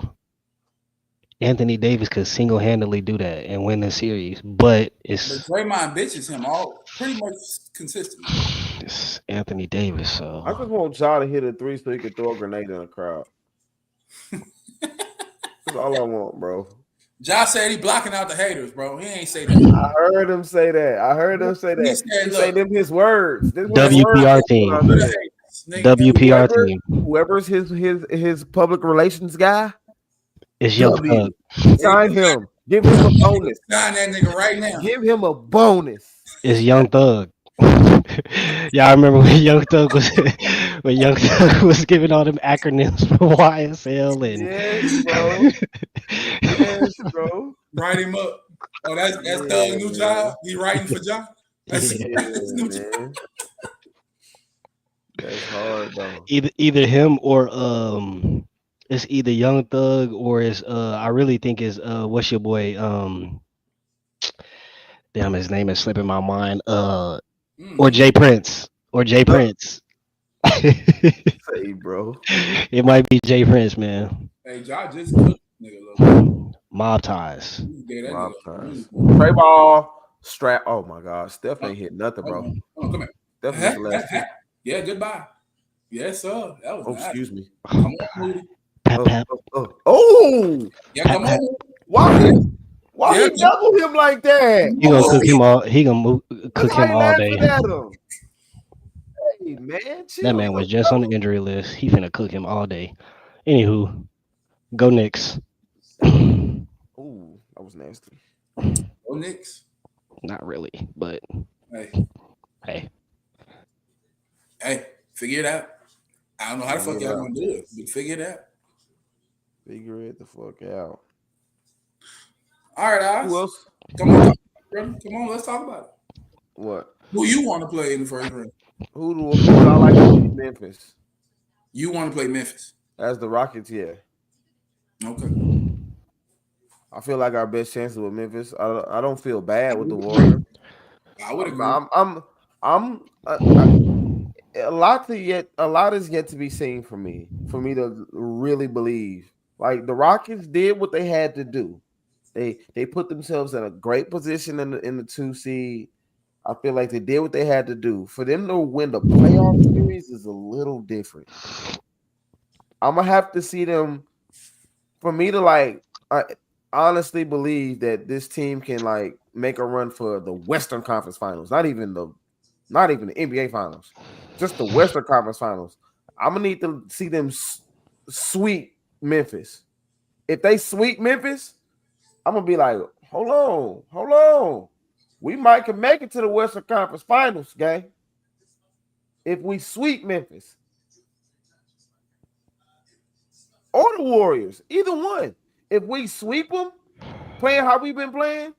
S1: Anthony Davis could single-handedly do that and win the series, but
S5: But
S1: it's
S5: Draymond bitches him all pretty much consistently.
S1: it's Anthony Davis, so
S2: I just want y'all to hit a 3 so he can throw a grenade in the crowd. That's all I want, bro.
S5: Josh said he blocking out the haters, bro. He ain't say that.
S2: I heard him say that.
S5: He said,
S2: He say them his words. This was
S1: WPR
S2: words.
S1: team.
S5: Nigga,
S1: WPR team.
S2: Whoever's his public relations guy,
S1: It's Young
S2: W.
S1: Thug.
S2: sign him. Give him a bonus.
S5: sign that nigga right now.
S2: Give him a bonus.
S1: It's Young Thug. Yeah, I remember when Young Thug was giving all them acronyms for YSL and
S2: Yes, bro. Yes, bro.
S5: Write him up. Oh, that's Thug new job. He writing for John. That's,
S1: Yeah.
S5: that's
S2: Yeah,
S5: neutral.
S2: man. That's hard though.
S1: Either him or it's either Young Thug or it's I really think is what's your boy damn his name is slipping my mind or Jay Prince or Jay Prince.
S2: Say, bro.
S1: It might be Jay Prince, man.
S5: Hey, y'all just cooked nigga a little bit.
S1: Mob ties.
S5: You gave that
S2: Mob
S5: nigga a
S2: ties.
S5: really-
S2: Trey ball, strap. Oh my God, Steph ain't hit nothing, bro.
S5: Hold on, come here.
S2: Steph missed the last two.
S5: Yeah, goodbye. Yes, sir. That was
S2: Oh,
S5: nice.
S2: excuse me.
S5: Come on, Moody.
S1: Pat pat.
S2: Oh,
S5: Yeah, come on.
S2: why? Why
S5: Yeah.
S2: he double him like that?
S1: He gonna cook him all. He gonna cook
S2: Look how
S1: him
S2: he
S1: all
S2: laughing
S1: day.
S2: at him. Hey man, chill.
S1: That man was just on the injury list. He finna cook him all day. Anywho, go Knicks.
S2: Ooh, that was nasty.
S5: Go Knicks.
S1: Not really, but
S5: Hey,
S1: hey,
S5: figure it out. I don't know how the fuck
S2: Figure it
S5: y'all
S2: out.
S5: gonna do it, but figure it out.
S2: Figure it the fuck out.
S5: All right, Oz.
S2: Who else?
S5: Come on, brother. Come on, let's talk about it.
S2: What?
S5: Who you want to play in the first round?
S2: Who I like to beat Memphis?
S5: You want to play Memphis?
S2: As the Rockets, yeah.
S5: Okay.
S2: I feel like our best chances with Memphis. I don't feel bad with the Warriors.
S5: I would agree.
S2: A lot is yet to be seen for me to really believe. Like the Rockets did what they had to do. They put themselves in a great position in the 2 seed. I feel like they did what they had to do. For them to win the playoff series is a little different. I'm gonna have to see them for me to I honestly believe that this team can make a run for the Western Conference Finals, not even the NBA Finals, just the Western Conference Finals. I'm gonna need to see them sweep Memphis. If they sweep Memphis, I'm gonna be like, hold on. We might can make it to the Western Conference Finals, gang. If we sweep Memphis or the Warriors, either one. If we sweep them, playing how we've been playing,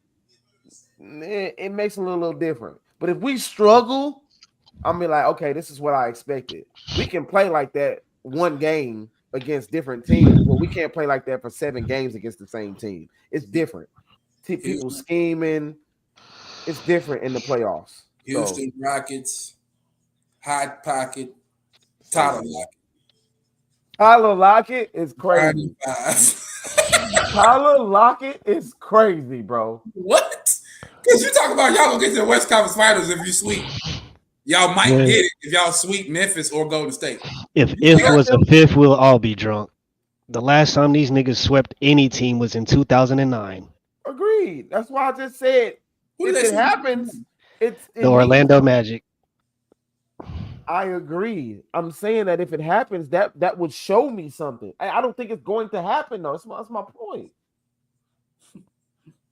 S2: it makes it a little different. But if we struggle, I'm be like, okay, this is what I expected. We can play like that one game against different teams, but we can't play like that for 7 games against the same team. It's different. People scheming. It's different in the playoffs.
S5: Houston Rockets, Hot Pocket, Tyler Lockett.
S2: Tyler Lockett is crazy. Tyler Lockett is crazy, bro.
S5: What? Because you talk about y'all gonna get to the West Conference Finals if you sweep. Y'all might get it if y'all sweep Memphis or Golden State.
S1: If was a fifth, we'll all be drunk. The last time these niggas swept any team was in 2009.
S2: Agreed. That's why I just said if it happens, it's
S1: The Orlando Magic.
S2: I agree. I'm saying that if it happens, that would show me something. I don't think it's going to happen though. That's my point.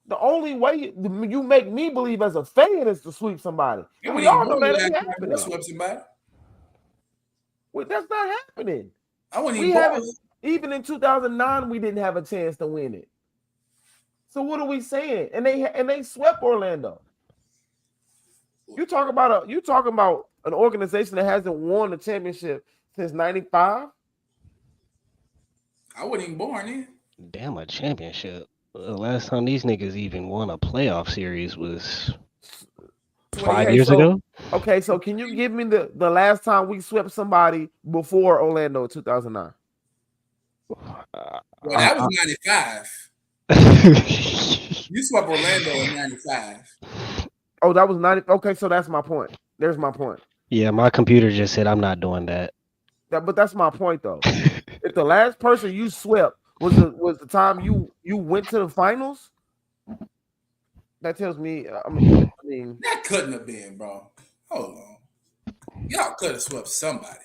S2: The only way you make me believe as a fan is to sweep somebody. And we all know that ain't happening.
S5: Sweep somebody.
S2: Wait, that's not happening.
S5: I wouldn't
S2: We
S5: even
S2: haven't. Even in 2009, we didn't have a chance to win it. So what are we saying? And they swept Orlando. You talking about an organization that hasn't won a championship since '95?
S5: I wasn't even born then.
S1: Damn, a championship. The last time these niggas even won a playoff series was 5 years ago.
S2: Okay, so can you give me the last time we swept somebody before Orlando in 2009?
S5: Well, that was 95. You swept Orlando in 95.
S2: Oh, that was 90. Okay, so that's my point. There's my point.
S1: Yeah, my computer just said I'm not doing that.
S2: But that's my point though. If the last person you swept was the time you went to the finals, that tells me. I mean,
S5: that couldn't have been, bro. Hold on, y'all could have swept somebody.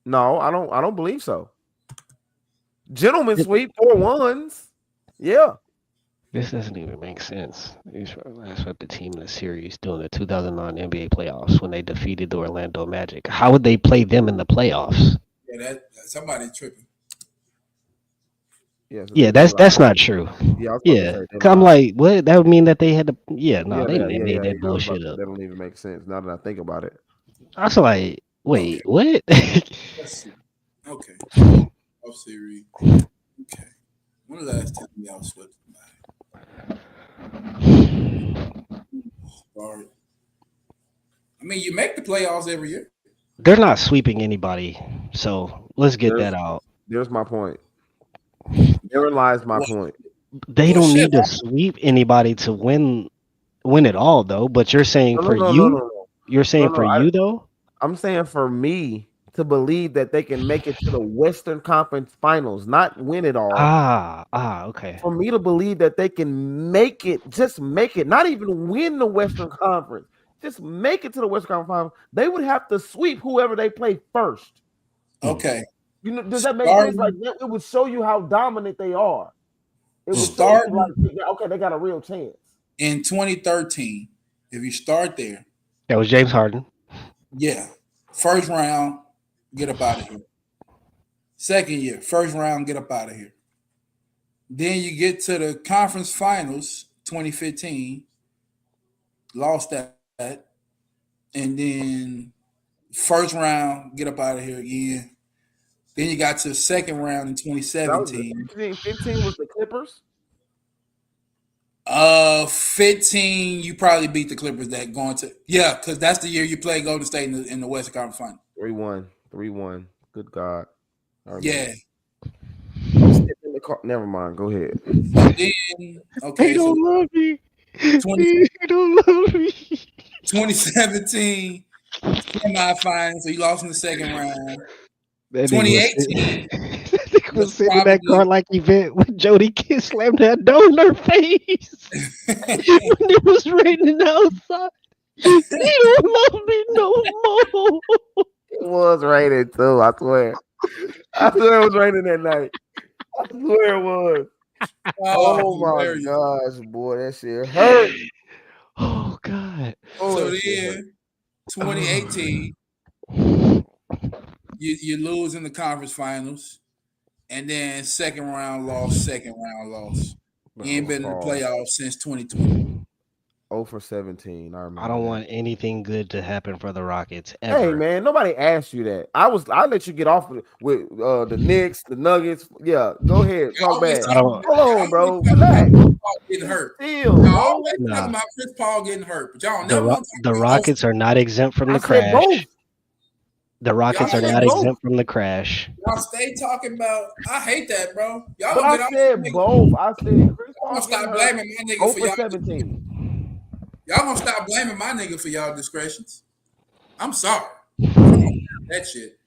S2: No, I don't believe so. Gentlemen sweep 4-1s. Yeah.
S1: This doesn't even make sense. They swept the team in the series during the 2009 NBA playoffs when they defeated the Orlando Magic. How would they play them in the playoffs?
S5: Yeah, that somebody tripping.
S2: Yeah, so
S1: Yeah,
S2: they
S1: that's not true.
S2: Yeah, I was about to
S1: Yeah,
S2: say they
S1: 'cause I'm
S2: lied.
S1: like, what? That would mean that they had to. Yeah, no,
S2: Yeah,
S1: they made that
S2: I was about
S1: bullshit
S2: to say
S1: up.
S2: that don't even make sense now that I think about it.
S1: I was like,
S5: Okay,
S1: wait, what?
S5: let's see. Okay, off series. Okay, when the last time y'all swept somebody? I mean, you make the playoffs every year.
S1: They're not sweeping anybody, so let's get
S2: There's
S1: that out.
S2: there's my point. Therein lies my
S5: Well,
S2: point.
S1: They
S5: well
S1: don't
S5: shit.
S1: need to sweep anybody to win it all, though. But you're saying for you, you're saying for you though.
S2: I'm saying for me to believe that they can make it to the Western Conference Finals, not win it all.
S1: Okay.
S2: For me to believe that they can make it, just make it, not even win the Western Conference, just make it to the Western Conference Finals, they would have to sweep whoever they play first.
S5: Okay,
S2: You know, does that make sense? Like it would show you how dominant they are. It would show you like, okay, they got a real chance.
S5: In 2013, if you start there,
S1: That was James Harden.
S5: yeah, first round, get up out of here. Second year, first round, get up out of here. Then you get to the conference finals, 2015, lost that, and then first round, get up out of here again. Then you got to the second round in 2017.
S2: 15 was the Clippers.
S5: 15, you probably beat the Clippers. That going to because that's the year you play Golden State in the Western Conference Final.
S2: 3-1. Good God.
S5: Yeah.
S2: I'm sitting in the car. Never mind. Go ahead.
S5: Then
S1: They don't love me. They don't love me.
S5: 2017 semifinals, so you lost in the second round.
S1: That
S5: 2018
S1: was sitting in that car like event when Jody Kiss slammed that door in her face when it was raining outside. They don't love me no more.
S2: It was raining too. I swear. I swear it was raining that night. I swear it was. Oh my gosh, boy, that shit hurt.
S1: Oh God.
S5: So then 2018, you lose in the conference finals, and then second round loss. You ain't been in the playoffs since 2020.
S2: 0-for-17.
S1: I don't want anything good to happen for the Rockets ever.
S2: Hey man, nobody asked you that. I let you get off with the Knicks, the Nuggets. Yeah, go ahead, talk bad. Hold on, bro. Relax.
S5: Getting hurt.
S2: Still,
S5: y'all always talking about Chris Paul getting hurt, but y'all never
S1: the Rockets are not exempt from the crash. The Rockets are not exempt from the crash.
S5: Y'all stay talking about. I hate that, bro. Y'all
S2: but I said both. I said Chris Paul.
S5: Y'all stop blaming my nigga for y'all 17. Y'all gonna stop blaming my nigga for y'all discretions. I'm sorry. That shit.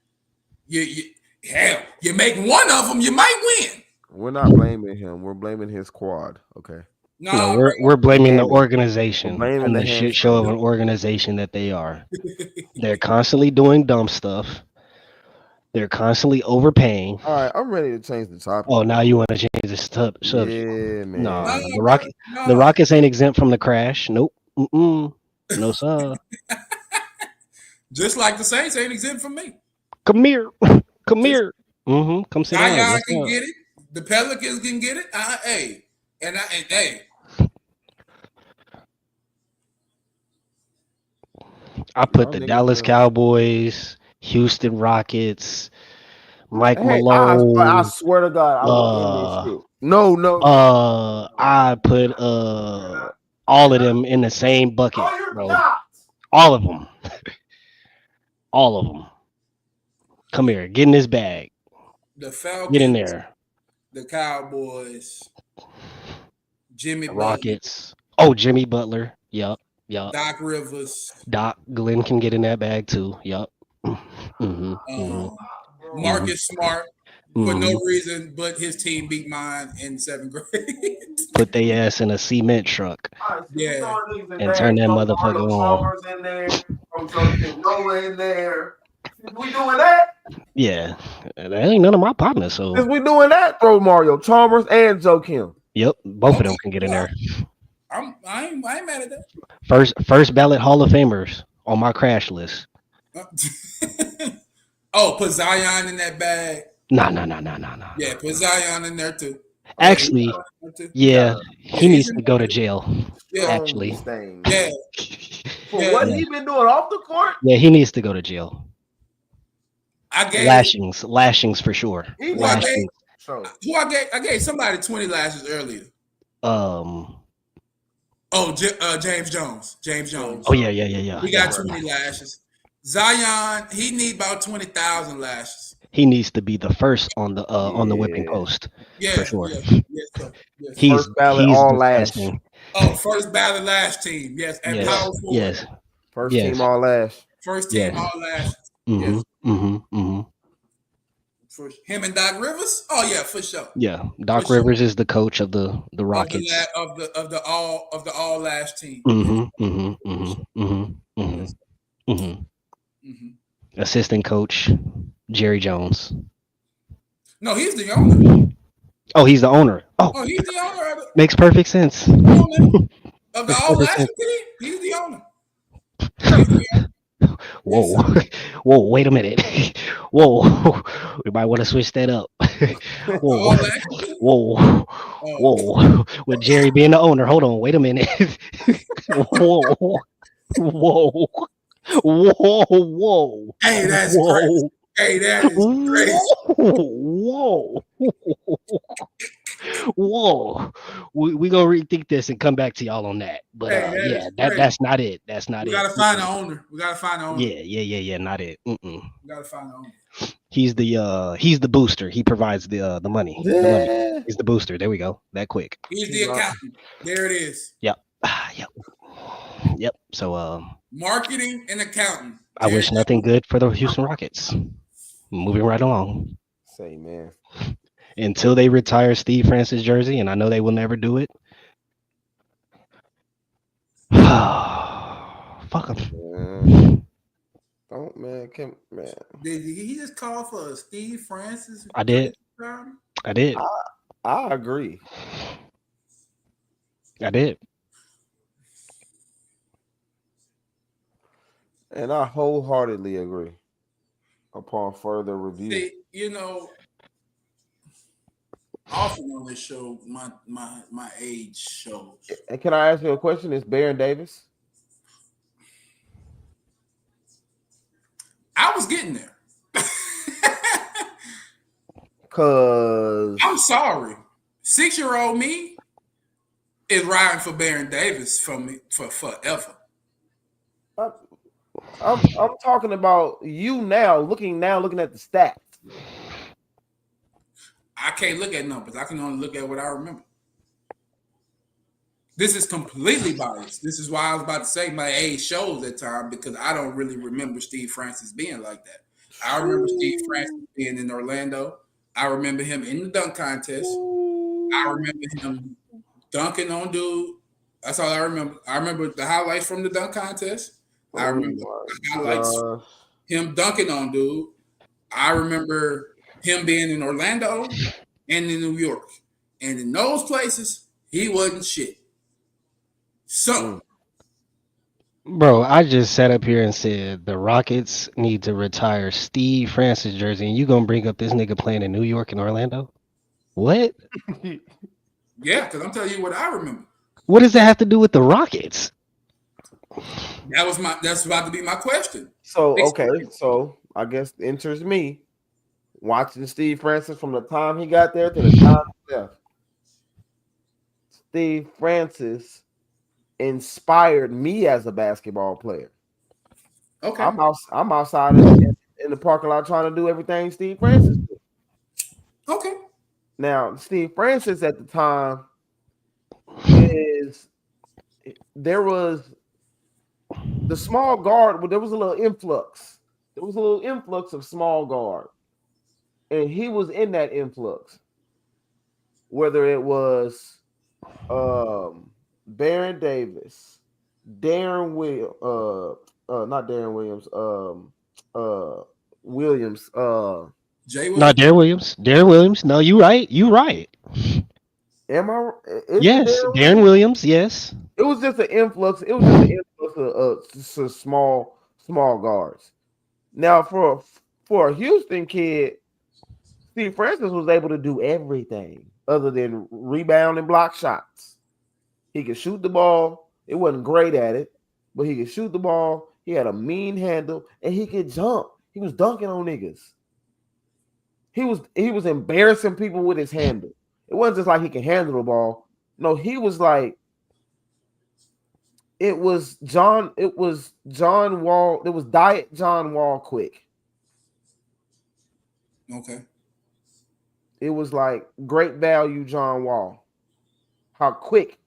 S5: You make one of them, you might win.
S2: We're not blaming him. We're blaming his squad. Okay.
S1: No, we're blaming the organization and the shit show of an organization that they are. They're constantly doing dumb stuff. They're constantly overpaying.
S2: All right, I'm ready to change the topic.
S1: Oh, now you want to change the subject?
S2: Yeah, man.
S1: No, the Rockets ain't exempt from the crash. Nope. No, sir.
S5: Just like the Saints ain't exempt from me.
S1: Come here. Come here. Come sit down.
S5: Y'all can get it. The Pelicans can get it. Hey.
S1: I put the Dallas Cowboys, Houston Rockets, Mike Malone.
S2: I swear to God, I will end this shit. No.
S1: I put all of them in the same bucket, bro. All of them. All of them. Come here, get in this bag.
S5: The Falcons,
S1: get in there.
S5: The Cowboys, Jimmy
S1: Rockets. Butler. Oh, Jimmy Butler. Yup.
S5: Doc Rivers.
S1: Doc Glenn can get in that bag too. Yup.
S5: Marcus Smart for no reason, but his team beat mine in 7th grade.
S1: Put their ass in a cement truck.
S5: Yeah.
S1: And turn that motherfucker on.
S2: In there, in there. We doing that?
S1: Yeah. That ain't none of my partners. So
S2: if we doing that, throw Mario Chalmers and Joe Kim.
S1: Yep. Both of them can get in there.
S5: I ain't mad at that.
S1: First ballot Hall of Famers on my crash list.
S5: Oh, put Zion in that bag.
S1: Nah.
S5: Yeah, put Zion in there too.
S1: Actually, yeah, he
S5: he's
S1: needs
S5: in
S1: to go to
S5: there.
S1: jail.
S5: Yeah.
S1: Actually,
S2: Stain.
S5: Yeah.
S2: For
S5: Yeah.
S2: what he been doing off the court,
S1: yeah, he needs to go to jail.
S5: I gave
S1: Lashings for sure.
S2: he
S5: Who I gave?
S1: Lashings.
S2: so
S5: I gave somebody 20 lashes earlier.
S1: Oh
S5: James Jones. James Jones.
S1: yeah.
S5: He got 20 lashes. Zion, he need about 20,000 lashes.
S1: He needs to be the first on the whipping
S2: Yeah.
S1: post
S5: Yeah,
S1: for sure.
S5: Yes, sir. Yes.
S1: He's
S2: First ballot all lash.
S1: disgusting.
S5: Oh, first ballot lash team. Yes, and
S1: Yes,
S5: power forward.
S1: yes,
S2: First
S1: yes.
S2: team all lash.
S5: First team
S1: Yes.
S5: all lashes.
S1: Mm-hmm.
S5: Yes.
S1: Mm-hmm.
S5: For him and Doc Rivers. Oh yeah, for sure.
S1: Yeah. Doc
S5: For sure.
S1: Rivers is the coach of the Rockets.
S5: Of the all lash team.
S1: Assistant coach Jerry Jones.
S5: No, he's the owner.
S1: Oh, he's the owner. Oh,
S5: Oh, he's the owner of
S1: makes perfect sense.
S5: the
S1: Makes
S5: all
S1: perfect
S5: lash
S1: sense.
S5: team. He's the owner. He's the owner.
S1: Whoa, whoa, wait a minute. Whoa, we might want to switch that up.
S5: All
S1: Whoa,
S5: lash team?
S1: whoa, whoa. With Jerry being the owner, hold on, wait a minute. Whoa, whoa, whoa.
S5: Hey, that's crazy. Hey, that is crazy.
S1: Whoa. We gonna rethink this and come back to y'all on that. But that's not it. That's not
S5: We
S1: it.
S5: gotta find the owner. We gotta find the owner.
S1: Yeah, not it.
S5: We gotta find the owner.
S1: He's the booster. He provides the money. The money.
S2: Yeah.
S1: He's the booster. There we go. That quick.
S5: He's the accountant. There it is.
S1: Yep. Yep. So
S5: Marketing and accountant.
S1: I wish nothing good for the Houston Rockets. Moving right along.
S2: Say, man.
S1: Until they retire Steve Francis jersey, and I know they will never do it. Fuck him.
S2: Don't man.
S5: Did he just call for a Steve Francis?
S1: I did. I did.
S2: I agree.
S1: I did.
S2: And I wholeheartedly agree. Upon further review.
S5: See, often on this show, my age shows.
S2: And can I ask you a question? Is Baron Davis?
S5: I was getting there.
S2: Cause
S5: I'm sorry. 6-year-old me is riding for Baron Davis for forever.
S2: I'm talking about you now, looking at the stats.
S5: I can't look at numbers. I can only look at what I remember. This is completely biased. This is why I was about to say my age shows at time because I don't really remember Steve Francis being like that. I remember Steve Francis being in Orlando. I remember him in the dunk contest. I remember him dunking on dude. That's all I remember. I remember the highlights from the dunk contest. I remember the highlights him dunking on dude. I remember him being in Orlando and in New York. And in those places, he wasn't shit. So,
S1: Bro, I just sat up here and said the Rockets need to retire Steve Francis jersey, and you gonna bring up this nigga playing in New York and Orlando? What?
S5: yeah, because I'm telling you what I remember.
S1: What does that have to do with the Rockets?
S5: That's about to be my question.
S2: So okay, so I guess it interests me watching Steve Francis from the time he got there to the time he left. Steve Francis inspired me as a basketball player.
S5: Okay.
S2: I'm outside in the parking lot trying to do everything Steve Francis did.
S5: Okay.
S2: Now, Steve Francis at the time there was the small guard, there was a little influx. There was a little influx of small guard. And he was in that influx. Whether it was Baron Davis, Darren Williams, not Darren Williams, Williams,
S5: Jay
S1: Not Darren Williams. Darren Williams. No, you right. You right.
S2: am I?
S1: Yes, Darren Williams. Yes.
S2: It was just an influx. It was just an influx of small guards. Now, for a Houston kid, Steve Francis was able to do everything. other than rebound and block shots. He could shoot the ball. It wasn't great at it, but he could shoot the ball. He had a mean handle, and he could jump. He was dunking on niggas. He was embarrassing people with his handle. It wasn't just like he could handle the ball. No, he was like, it was John Wall. It was Diet John Wall quick.
S5: Okay.
S2: It was like great value John Wall. How quick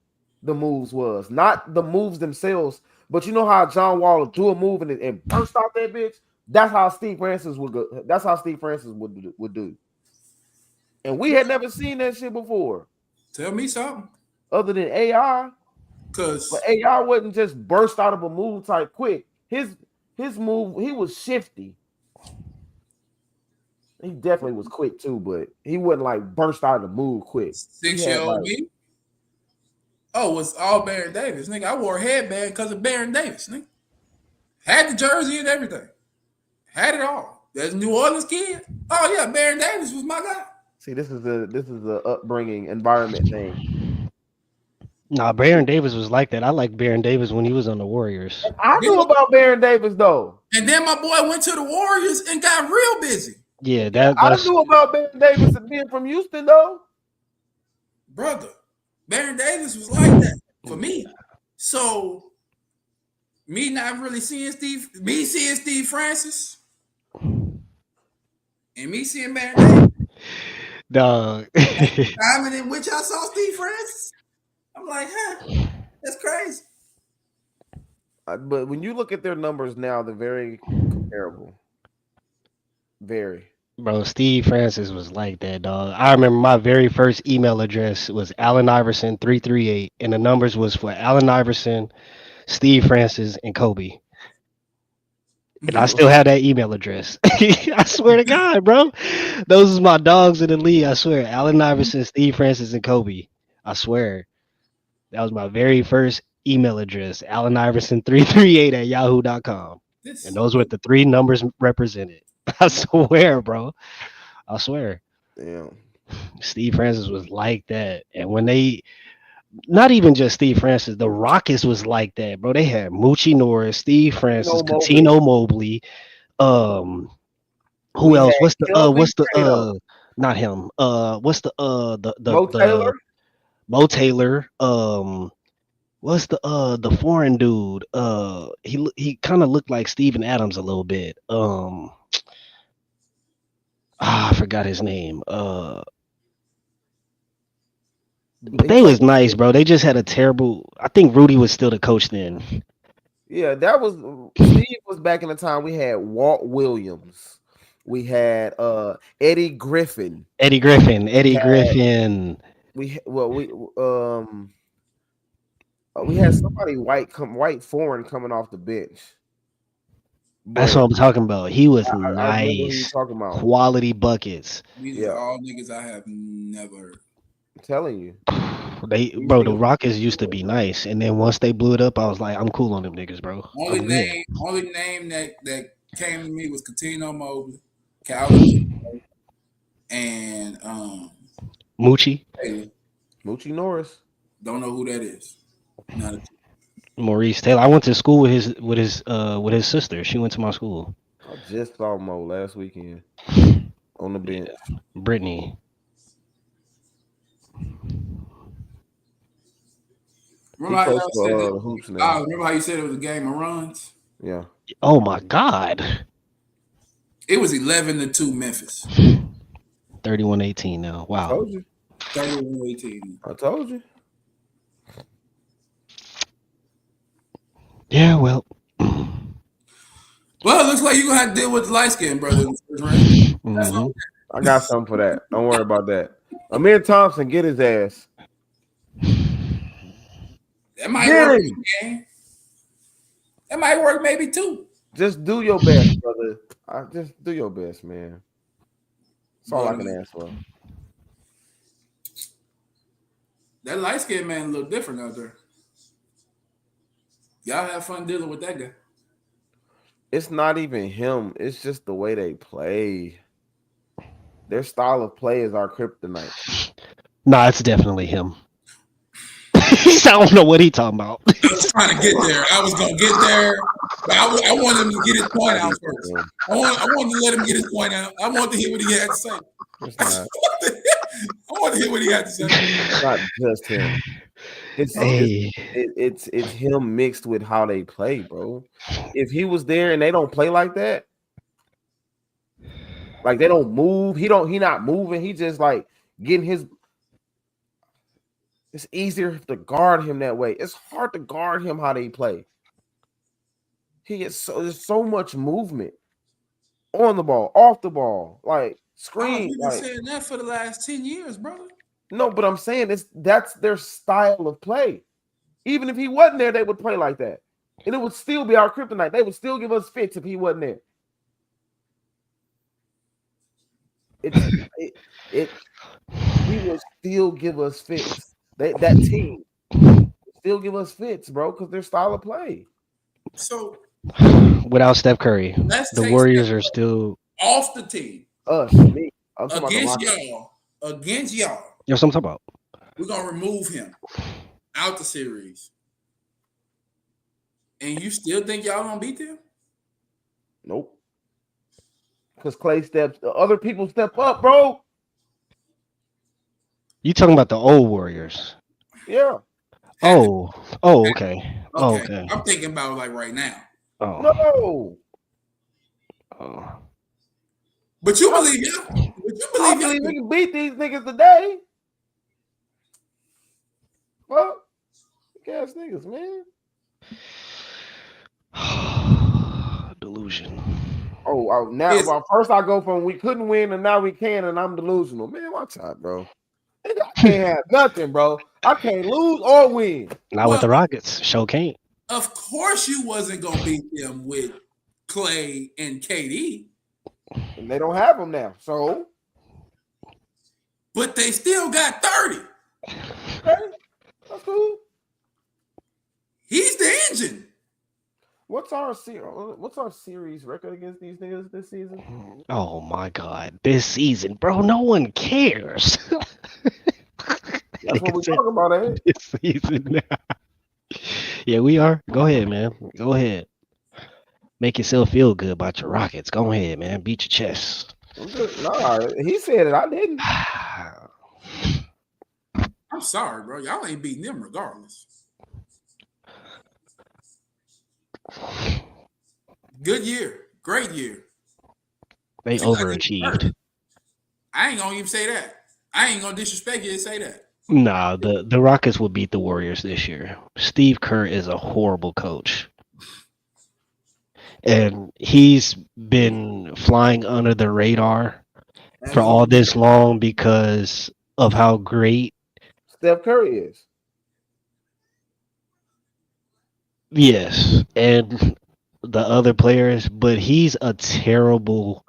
S2: the moves was. Not the moves themselves, but you know how John Wall would do a move and burst out that bitch? That's how Steve Francis would go. That's how Steve Francis would do. And we had never seen that shit before.
S5: Tell me something.
S2: Other than AI.
S5: Because
S2: But AI wasn't just burst out of a move type quick. His move, he was shifty. He definitely was quick too, but he wasn't like burst out of the move quick.
S5: 6-year-old me. Oh, it's all Baron Davis, nigga. I wore a headband because of Baron Davis, nigga. Had the jersey and everything. Had it all. As a New Orleans kid. Oh yeah, Baron Davis was my guy.
S2: See, this is a upbringing environment thing.
S1: Nah, Baron Davis was like that. I like Baron Davis when he was on the Warriors.
S2: I knew about Baron Davis though.
S5: And then my boy went to the Warriors and got real busy.
S1: Yeah,
S2: I
S1: that's
S2: knew about Baron Davis and being from Houston though.
S5: Brother, Baron Davis was like that for me. So me not really seeing Steve Francis and me seeing Baron Davis.
S1: dog.
S5: Time in which I saw Steve Francis, I'm like, huh, that's crazy.
S2: But when you look at their numbers now, they're very comparable. Very.
S1: Bro, Steve Francis was like that, dog. I remember my very first email address was Allen Iverson 338, and the numbers was for Allen Iverson, Steve Francis, and Kobe. And I still have that email address. I swear to God, bro. Those is my dogs in the league. I swear. Allen Iverson, Steve Francis, and Kobe. I swear. That was my very first email address. Allen Iverson 338 at yahoo.com. And those were the three numbers represented. I swear, bro. I swear.
S2: Damn.
S1: Steve Francis was like that. And when they, not even just Steve Francis, the Rockets was like that, bro. They had Moochie Norris, Steve Francis, Cuttino Mobley. Who else? Not him. What's the
S2: Mo Taylor?
S1: Mo Taylor. What's the foreign dude? He kind of looked like Steven Adams a little bit. I forgot his name. But they was nice, bro. They just had a terrible. I think Rudy was still the coach then.
S2: Yeah, that was Steve was back in the time we had Walt Williams. We had Eddie Griffin.
S1: Eddie Griffin.
S2: We had somebody white foreign coming off the bench.
S1: That's what I'm talking about. He was
S2: nice. Talking about
S1: quality buckets.
S5: These are all niggas I have never heard.
S2: I'm telling you.
S1: The Rockets used to be nice, and then once they blew it up, I was like, I'm cool on them niggas, bro.
S5: Only name that came to me was Cuttino Mobley, Calvin, and
S1: Moochie.
S2: Moochie Norris.
S5: Don't know who that is. Not a
S1: Maurice Taylor. I went to school with his sister. She went to my school.
S2: I just saw Mo last weekend on the bench.
S1: Yeah. Brittany.
S5: Remember how you said it was a game of runs?
S2: Yeah.
S1: Oh my God.
S5: It was 11-2 Memphis.
S1: 31-18 now. Wow.
S2: I told you.
S5: 31-18.
S2: I told you.
S1: Yeah, well.
S5: Well, it looks like you're going to have to deal with the light skin, brother.
S1: Mm-hmm.
S2: I got something for that. Don't worry about that. Amir Thompson, get his ass.
S5: That might work, man. That might work maybe too.
S2: Just do your best, brother. Just do your best, man. That's all I can ask for.
S5: That light skinned man look different out there. Y'all have fun dealing with that guy.
S2: It's not even him. It's just the way they play. Their style of play is our kryptonite.
S1: Nah, it's definitely him. I don't know what he talking about.
S5: I was trying to get there. I was gonna get there, but I wanted him to get his point out first. I wanted to let him get his point out. I wanted to hear what he had to say.
S2: It's not,
S5: I want to hear what he had to say.
S2: it's not just him. It's him mixed with how they play, bro. If he was there and they don't play like that, like they don't move, he not moving. He just like getting his. It's easier to guard him that way. It's hard to guard him how they play. There's so much movement on the ball, off the ball, like screen.
S5: We've been saying that for the last 10 years, brother.
S2: No, but I'm saying that's their style of play. Even if he wasn't there, they would play like that, and it would still be our kryptonite. They would still give us fits if he wasn't there. He will still give us fits. That team still give us fits, bro, because their style of play.
S5: So
S1: without Steph Curry, the Warriors are still
S5: off the team.
S2: Me.
S5: Against y'all.
S1: You know what I'm talking about?
S5: We're gonna remove him out the series. And you still think y'all gonna beat them?
S2: Nope. Because Clay other people step up, bro.
S1: You talking about the old Warriors?
S2: Yeah.
S1: Oh, okay. Okay.
S5: I'm thinking about like right now.
S1: Oh.
S2: No.
S1: Oh.
S5: But you believe him?
S2: I believe we can beat these niggas today. Fuck. Ass niggas, man.
S1: Delusion.
S2: Now first I go from we couldn't win and now we can and I'm delusional. Man, watch out, bro. I can't have nothing, bro. I can't lose or win.
S1: Not with the Rockets. Show can't.
S5: Of course you wasn't gonna beat them with Clay and KD.
S2: And they don't have them now, so.
S5: But they still got 30.
S2: Okay, that's cool.
S5: He's the engine.
S2: What's our series record against these niggas this season?
S1: Oh my God, this season, bro, no one cares.
S2: That's what we're talking about, eh?
S1: This season. Yeah, we are. Go ahead, man. Go ahead. Make yourself feel good about your Rockets. Go ahead, man. Beat your chest.
S2: Nah, he said it. I didn't.
S5: I'm sorry, bro. Y'all ain't beating them regardless. Good year. Great year.
S1: They overachieved.
S5: I ain't gonna even say that. I ain't gonna disrespect you and say that.
S1: Nah, the Rockets will beat the Warriors this year. Steve Kerr is a horrible coach. And he's been flying under the radar for all this long because of how great
S2: Steph Curry is.
S1: Yes, and the other players, but he's a terrible,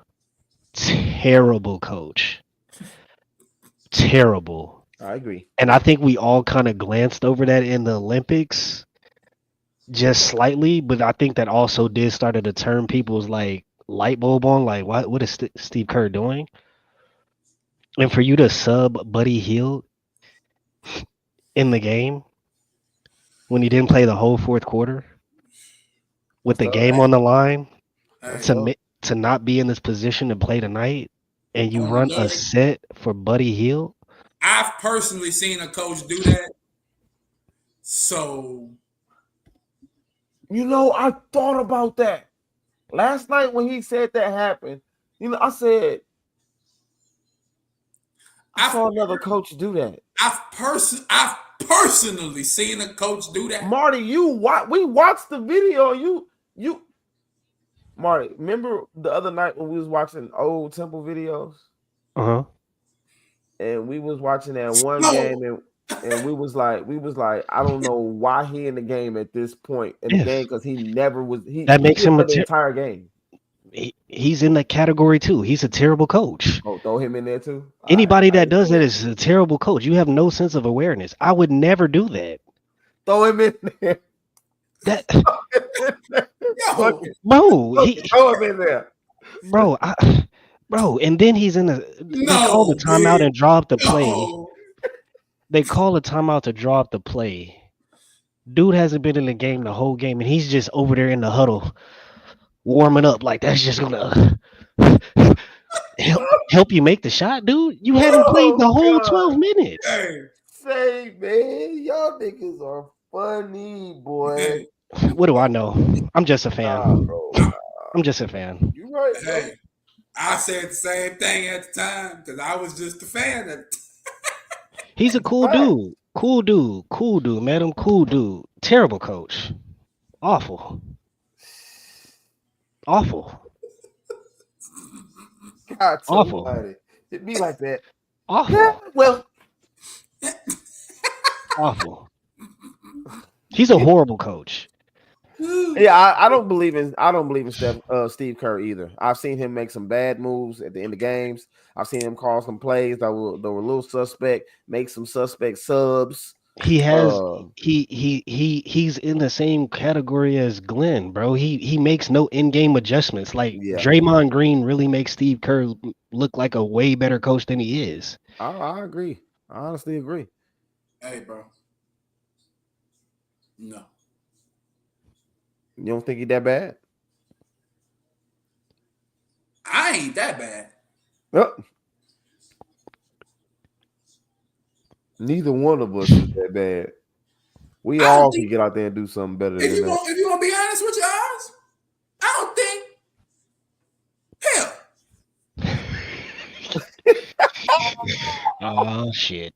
S1: terrible coach. Terrible.
S2: I agree.
S1: And I think we all kind of glanced over that in the Olympics just slightly, but I think that also did start to turn people's like light bulb on, like what is Steve Kerr doing? And for you to sub Buddy Hield in the game when he didn't play the whole fourth quarter with the game on the line to not be in this position to play tonight, and you run a set for Buddy Hield.
S5: I've personally seen a coach do that. So,
S2: I thought about that last night when he said that happened. I said, I saw another coach do that.
S5: I've personally seen a coach do that.
S2: Marty, we watched the video. You, Marty, remember the other night when we was watching old Temple videos?
S1: Uh-huh.
S2: And we was watching that one game and we was like, I don't know why he in the game at this point in the game, because he never was.
S1: That makes him
S2: the entire game.
S1: He's in that category too. He's a terrible coach.
S2: Oh, throw him in there too.
S1: Anybody that does that is a terrible coach. You have no sense of awareness. I would never do that.
S2: Throw him in there. Throw him in there,
S1: bro. And then he's in they call the timeout and draw up the play. They call a timeout to draw up the play. Dude hasn't been in the game the whole game, and he's just over there in the huddle warming up like that's just gonna help you make the shot, dude. You haven't played the whole 12 minutes.
S5: Hey,
S2: Say, man, y'all niggas are funny, boy.
S5: hey,
S1: What do I know? I'm just a
S2: Nah,
S1: fan.
S2: bro.
S1: I'm just a fan.
S2: You right, bro.
S5: hey. I said the same thing at the time because I was just a fan of it.
S1: He's a cool
S2: Right.
S1: dude. Cool dude. Met him, cool dude. Terrible coach. Awful.
S2: God,
S1: Awful.
S2: somebody. It be like that.
S1: Awful.
S2: Yeah, well,
S1: Awful. He's a horrible coach.
S2: yeah, I don't believe in Steve Kerr either. I've seen him make some bad moves at the end of games. I've seen him call some plays that were a little suspect, make some suspect subs.
S1: He has
S2: Uh,
S1: he's in the same category as Glenn, bro. He makes no in-game adjustments. Like
S2: Yeah.
S1: Draymond Green really makes Steve Kerr look like a way better coach than he is.
S2: I agree. I honestly agree.
S5: Hey, bro. No.
S2: You don't think he that bad?
S5: I ain't that bad.
S2: Oh. Neither one of us is that bad. We
S5: I don't
S2: all
S5: think-
S2: can get out there and do something better
S5: If
S2: than
S5: you
S2: that.
S5: want, if you want to be honest with your eyes, I don't think. Hell,
S1: Oh shit.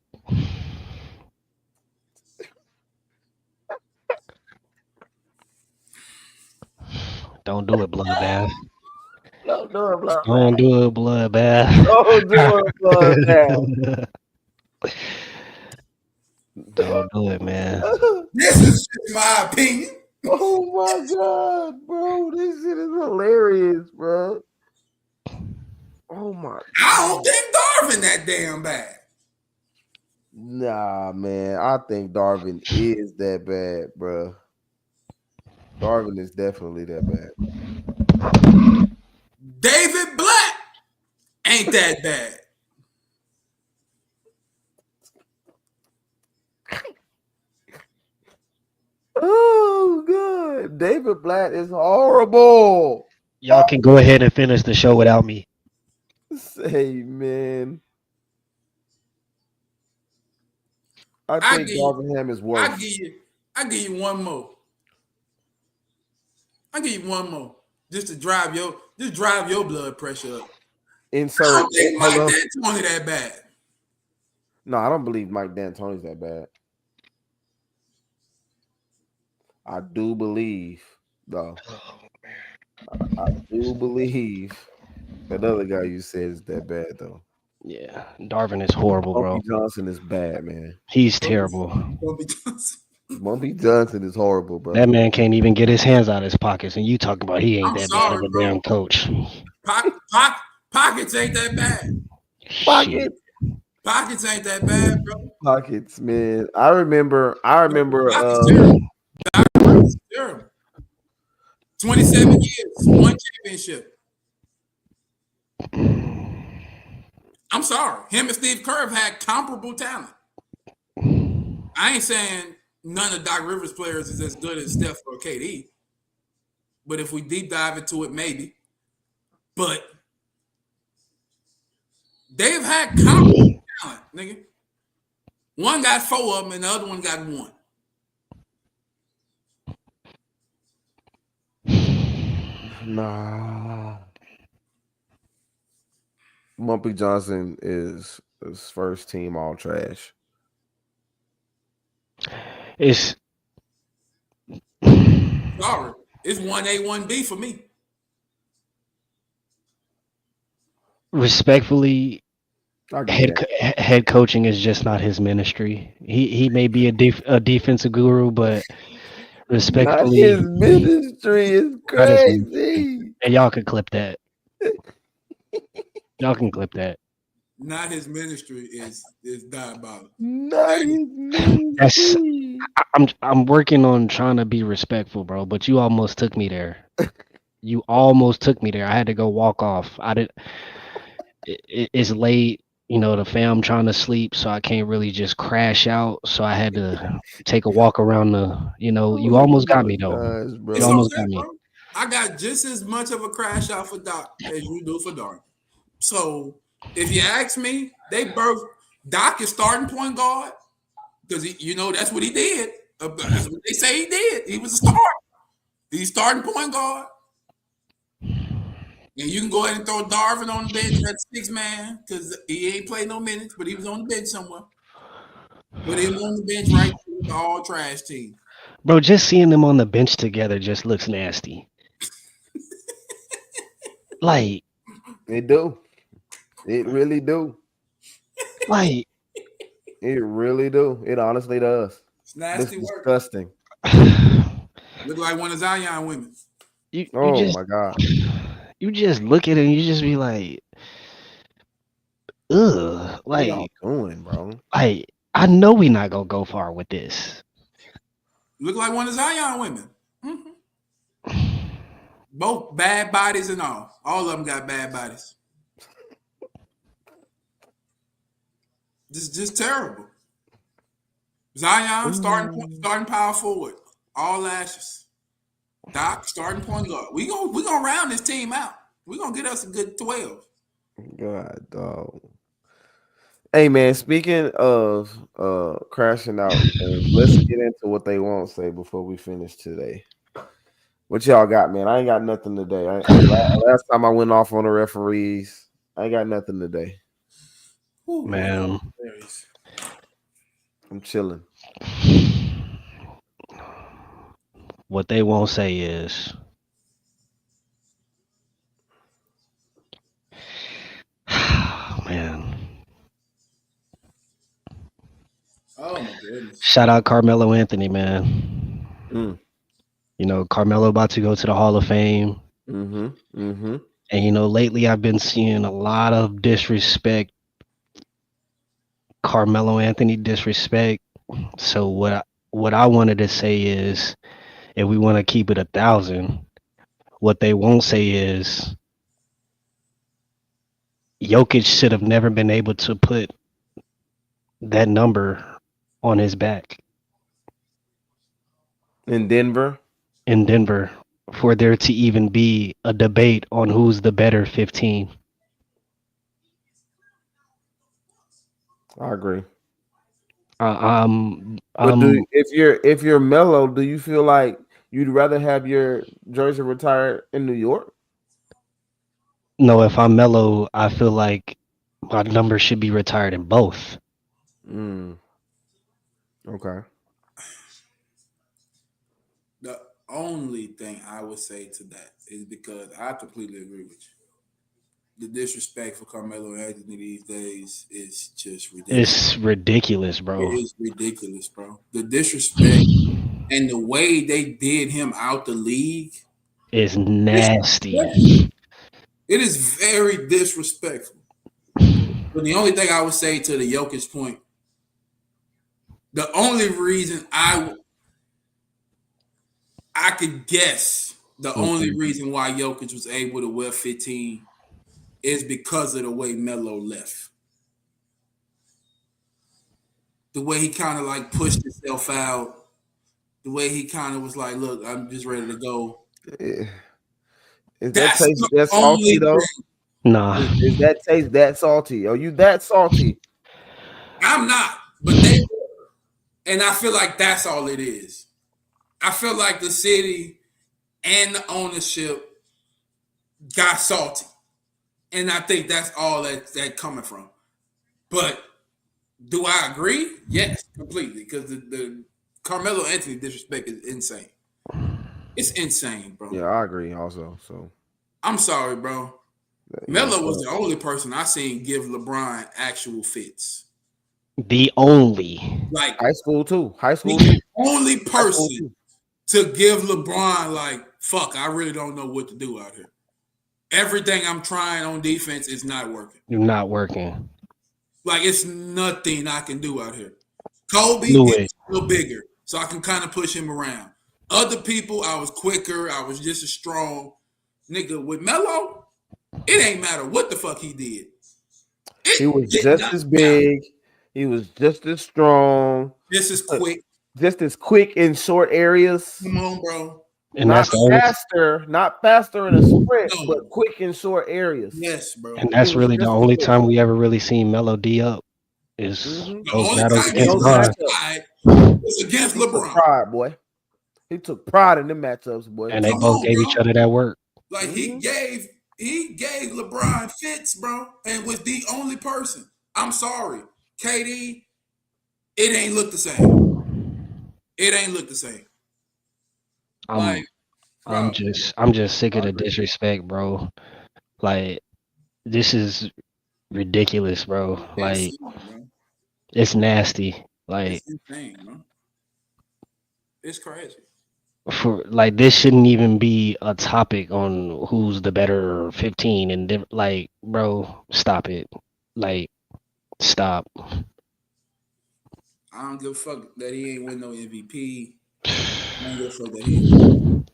S1: Don't do it, bloodbath.
S2: Don't do it, bro.
S1: Don't do it, bloodbath.
S2: Don't do it, blood.
S1: Don't do it, man.
S5: this is just my opinion.
S2: Oh my god, bro. This shit is hilarious, bro. Oh my
S5: I don't think Darvin that damn bad.
S2: Nah, man. I think Darvin is that bad, bro. Darvin is definitely that bad.
S5: David Black ain't that bad.
S2: Oh god. David Blatt is horrible.
S1: Y'all can go ahead and finish the show without me.
S2: Say, man. I
S5: I
S2: think
S5: give-
S2: Darvin Ham is worse.
S5: I give you one more. I give you one more. Just to drive your blood pressure up. I
S2: Insert.
S5: don't think Mike
S2: Hello?
S5: D'Antoni that bad.
S2: No, I don't believe Mike D'Antoni's that bad. I do believe, though. I do believe that other guy you said is that bad, though.
S1: Yeah, Darvin is horrible, bro.
S2: Bumpy Johnson is bad, man.
S1: He's terrible.
S5: Bobby Johnson.
S2: Bumpy Johnson is horrible, bro.
S1: That man can't even get his hands out of his pockets, and you talking about he ain't
S5: I'm
S1: that
S5: sorry,
S1: bad of a
S5: bro.
S1: damn coach.
S5: Pockets ain't that bad.
S1: Shit.
S5: Pockets ain't that bad, bro.
S2: Pockets, man. I remember.
S5: Pockets terrible. 27 years, one championship. I'm sorry. Him and Steve Kerr have had comparable talent. I ain't saying none of Doc Rivers players is as good as Steph or KD. But if we deep dive into it, maybe. But they've had comparable talent, nigga. One got 4 of them and the other one got 1.
S2: Nah. Bumpy Johnson is first team all trash.
S1: It's
S5: Sorry. It's 1A, 1B for me.
S1: respectfully,
S2: I get that.
S1: head coaching is just not his ministry. He may be a defensive guru, but
S2: Not
S1: respectfully,
S2: his ministry is
S1: That is-
S2: crazy.
S1: and y'all can clip that. Y'all can clip that.
S5: Not his ministry is diabolical.
S2: Not his
S1: That's-
S2: ministry.
S1: I'm working on trying to be respectful, bro. But you almost took me there. You almost took me there. I had to go walk off. I did. It's late. the fam trying to sleep, so I can't really just crash out. So I had to take a walk around you
S2: Oh
S1: almost got
S2: my
S1: me though.
S2: gosh,
S1: You
S5: It's
S2: bro.
S1: almost
S5: okay,
S1: got me.
S5: bro. I got just as much of a crash out for Doc as you do for Dark. So if you ask me, Doc is starting point guard because that's what he did. That's what they say he did. He was a starter. He's starting point guard. And you can go ahead and throw Darvin on the bench at 6-man because he ain't played no minutes, but he was on the bench somewhere. Put him on the bench right there with the all trash team.
S1: Bro, just seeing them on the bench together just looks nasty. Like,
S2: It do. It really do.
S1: like
S2: It really do. It honestly does.
S5: It's
S2: It's
S5: nasty work.
S2: disgusting.
S5: Look like one of Zion women.
S1: you
S2: Oh
S1: just
S2: my god.
S1: you just look at it and you just be like, ugh.
S2: What y'all
S1: Like
S2: doing, bro?
S1: I know we not gonna go far with this.
S5: Look like one of Zion women. Mm-hmm. Both bad bodies and all. All of them got bad bodies. Just terrible. Zion starting power forward. All lashes. Doc starting point guard. We gonna round this team out. We gonna get us a good 12.
S2: God, dog. Hey man, speaking of crashing out, let's get into what they won't say before we finish today. What y'all got, man? I ain't got nothing today. Last time I went off on the referees, I ain't got nothing today.
S5: Ooh,
S1: Man.
S2: I'm chilling.
S1: What they won't say is man.
S5: Oh my goodness.
S1: Shout out Carmelo Anthony, man. Carmelo about to go to the Hall of Fame. And lately I've been seeing a lot of disrespect. Carmelo Anthony disrespect. So what I wanted to say is, if we want to keep it 1,000, what they won't say is Jokic should have never been able to put that number on his back
S2: In Denver.
S1: For there to even be a debate on who's the better 15.
S2: I agree. If you're Melo, do you feel like you'd rather have your jersey retired in New York?
S1: No, if I'm Melo, I feel like my number should be retired in both.
S2: Okay.
S5: The only thing I would say to that is because I completely agree with you. The disrespect for Carmelo Anthony these days is just ridiculous.
S1: It's ridiculous, bro.
S5: It is ridiculous, bro. The disrespect and the way they did him out the league
S1: is nasty.
S5: It is very disrespectful. But the only thing I would say to the Jokic point, the only reason I could guess the only reason why Jokic was able to wear 15 is because of the way Melo left. The way he kind of like pushed himself out. The way he kind of was like, look, I'm just ready to go.
S2: Is that taste that salty though?
S1: Nah.
S2: Is that taste that salty? Are you that salty?
S5: I'm not, but they were. And I feel like that's all it is. I feel like the city and the ownership got salty. And I think that's all that coming from. But do I agree? Yes, completely. Because the Carmelo Anthony disrespect is insane. It's insane, bro.
S2: Yeah, I agree also. So
S5: I'm sorry, bro. Melo was the only person I seen give LeBron actual fits.
S1: The only.
S5: Like
S2: high school too.
S5: The only person to give LeBron like, fuck, I really don't know what to do out here. Everything I'm trying on defense is not working.
S1: Not working.
S5: Like, it's nothing I can do out here. Kobe is a little bigger, so I can kind of push him around. Other people, I was quicker. I was just as strong. Nigga, with Melo, it ain't matter what the fuck he did.
S2: He was just as big. He was just as strong.
S5: This is quick.
S2: Just as quick in short areas.
S5: Come on, bro.
S1: And
S2: Not
S1: that's the only,
S2: not faster in a sprint,
S5: No.
S2: but quick in short areas.
S5: Yes, bro.
S1: and that's
S2: He was
S1: really the
S2: just as
S1: only
S2: quick.
S1: time we ever really seen Melo D up is
S2: Mhm.
S5: The
S1: those
S5: only
S1: battles
S5: time he
S1: against
S2: those
S1: Bron.
S2: matchups.
S5: was against
S2: He took
S5: LeBron.
S2: pride, boy. He took pride in them matchups, boy.
S1: And they
S5: Come
S1: both
S5: on,
S1: gave
S5: bro.
S1: each other that work.
S5: Like
S2: Mhm.
S5: he gave LeBron fits, bro, and was the only person. I'm sorry, KD. It ain't look the same. It ain't look the same.
S1: I'm
S5: Like,
S1: I'm
S5: bro,
S1: just sick of the disrespect, bro. Like this is ridiculous, bro. Like
S5: insane, bro.
S1: it's nasty. Like
S5: It's insane, bro. It's crazy.
S1: for like this shouldn't even be a topic on who's the better 15 and like, bro, stop it. Like stop.
S5: I don't give a fuck that he ain't win no MVP. I don't give a fuck that he ain't win.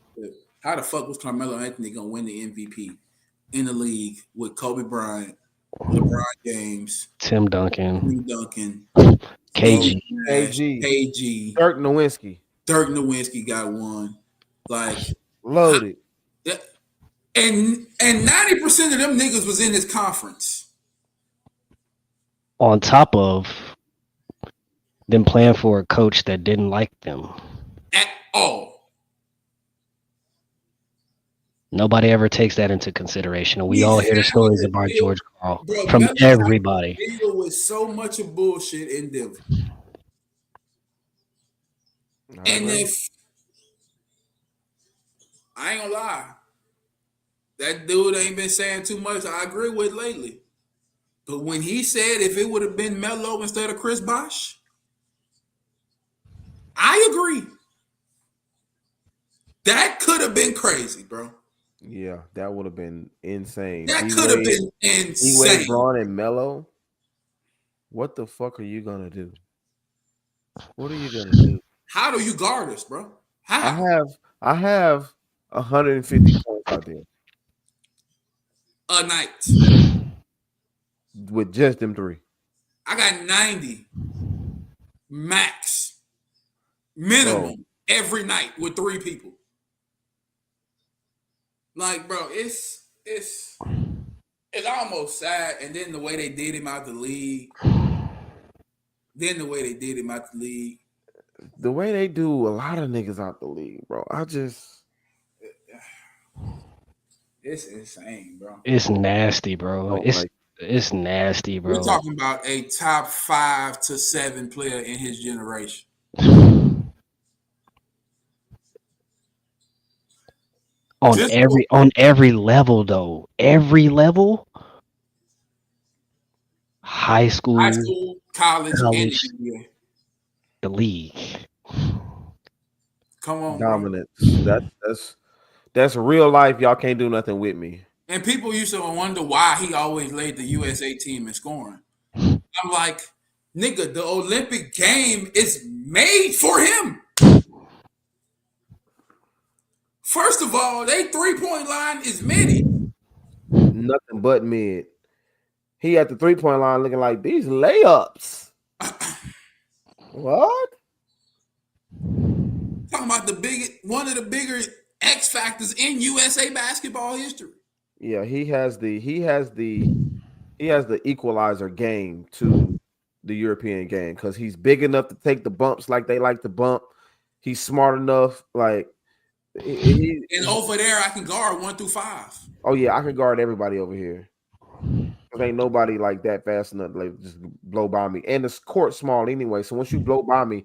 S5: How the fuck was Carmelo Anthony gonna win the MVP in the league with Kobe Bryant, LeBron James,
S1: Tim Duncan,
S5: Tim Duncan,
S1: KG.
S5: Nash,
S2: KG.
S5: KG,
S2: Dirk Nowitzki.
S5: Dirk Nowitzki got one. Like
S2: Loaded.
S5: that, and 90% of them niggas was in this conference.
S1: On top of them playing for a coach that didn't like them.
S5: At all.
S1: Nobody ever takes that into consideration. And we all hear the stories about George Karl
S5: Bro,
S1: from
S5: Melo
S1: everybody.
S5: deal with so much of bullshit in Denver. And if I ain't gonna lie, that dude ain't been saying too much. I agree with lately. But when he said if it would have been Melo instead of Chris Bosh, I agree. That could have been crazy, bro.
S2: Yeah, that would have been insane.
S5: That could have been insane.
S2: D-Wade, Braun, and Melo. What the fuck are you gonna do? What are you gonna do?
S5: How do you guard us, bro? How?
S2: I have 150 points out there
S5: A night.
S2: with just them three.
S5: I got 90 max minimum every night with 3 people. Like, bro, it's almost sad. And then the way they did him out the league.
S2: The way they do a lot of niggas out the league, bro.
S5: It's insane, bro.
S1: It's nasty, bro.
S2: don't like
S1: It's nasty, bro.
S5: We're talking about a top 5 to 7 player in his generation.
S1: On every level though. Every level. High school,
S5: College, and NBA.
S1: the league.
S5: Come on, bro.
S2: dominance. That's real life. Y'all can't do nothing with me.
S5: And people used to wonder why he always led the USA team in scoring. I'm like, nigga, the Olympic game is made for him. First of all, they 3-point line is midi.
S2: Nothing but mid. He at the 3-point line looking like these layups. What?
S5: Talking about one of the bigger X factors in USA basketball history.
S2: Yeah, he has the equalizer game to the European game because he's big enough to take the bumps like they like to bump. He's smart enough, like
S5: and over there, I can guard 1 through 5.
S2: Oh yeah, I can guard everybody over here. There ain't nobody like that fast enough to like just blow by me. And the court's small anyway, so once you blow by me,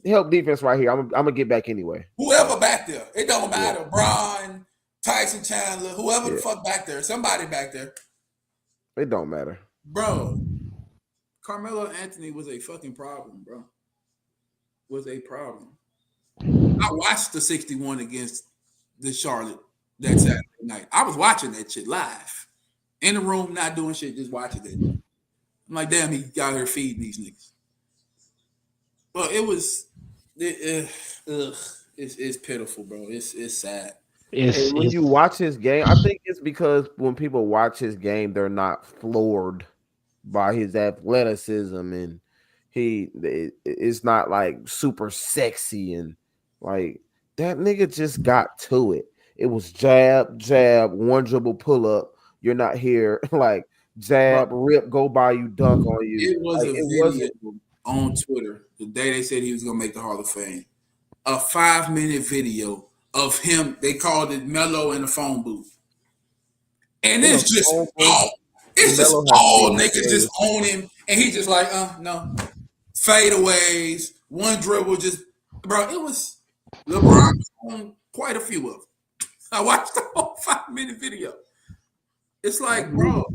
S2: help defense right here. I'm gonna get back anyway.
S5: Whoever back there, it don't matter. Bron, Tyson Chandler, whoever the fuck back there, somebody back there.
S2: It don't matter,
S5: bro. Carmelo Anthony was a fucking problem, bro. Was a problem. I watched the 61 against the Charlotte that Saturday night. I was watching that shit live. In the room, not doing shit, just watching it. I'm like, damn, he out here feeding these niggas. But it was, it's pitiful, bro. It's sad.
S2: When you watch his game, I think it's because when people watch his game, they're not floored by his athleticism, and it's not like super sexy, and like that nigga just got to it. It was jab, jab, one dribble pull up. You're not here like jab, rip, go by you, dunk on you.
S5: It was
S2: Like,
S5: a video on Twitter the day they said he was gonna make the Hall of Fame. A 5-minute video of him. They called it Melo in the phone booth, and it's just all niggas just on him, and he just like, no, fadeaways, one dribble, just bro. It was LeBron on quite a few of them. I watched the whole 5-minute video. It's like, bro,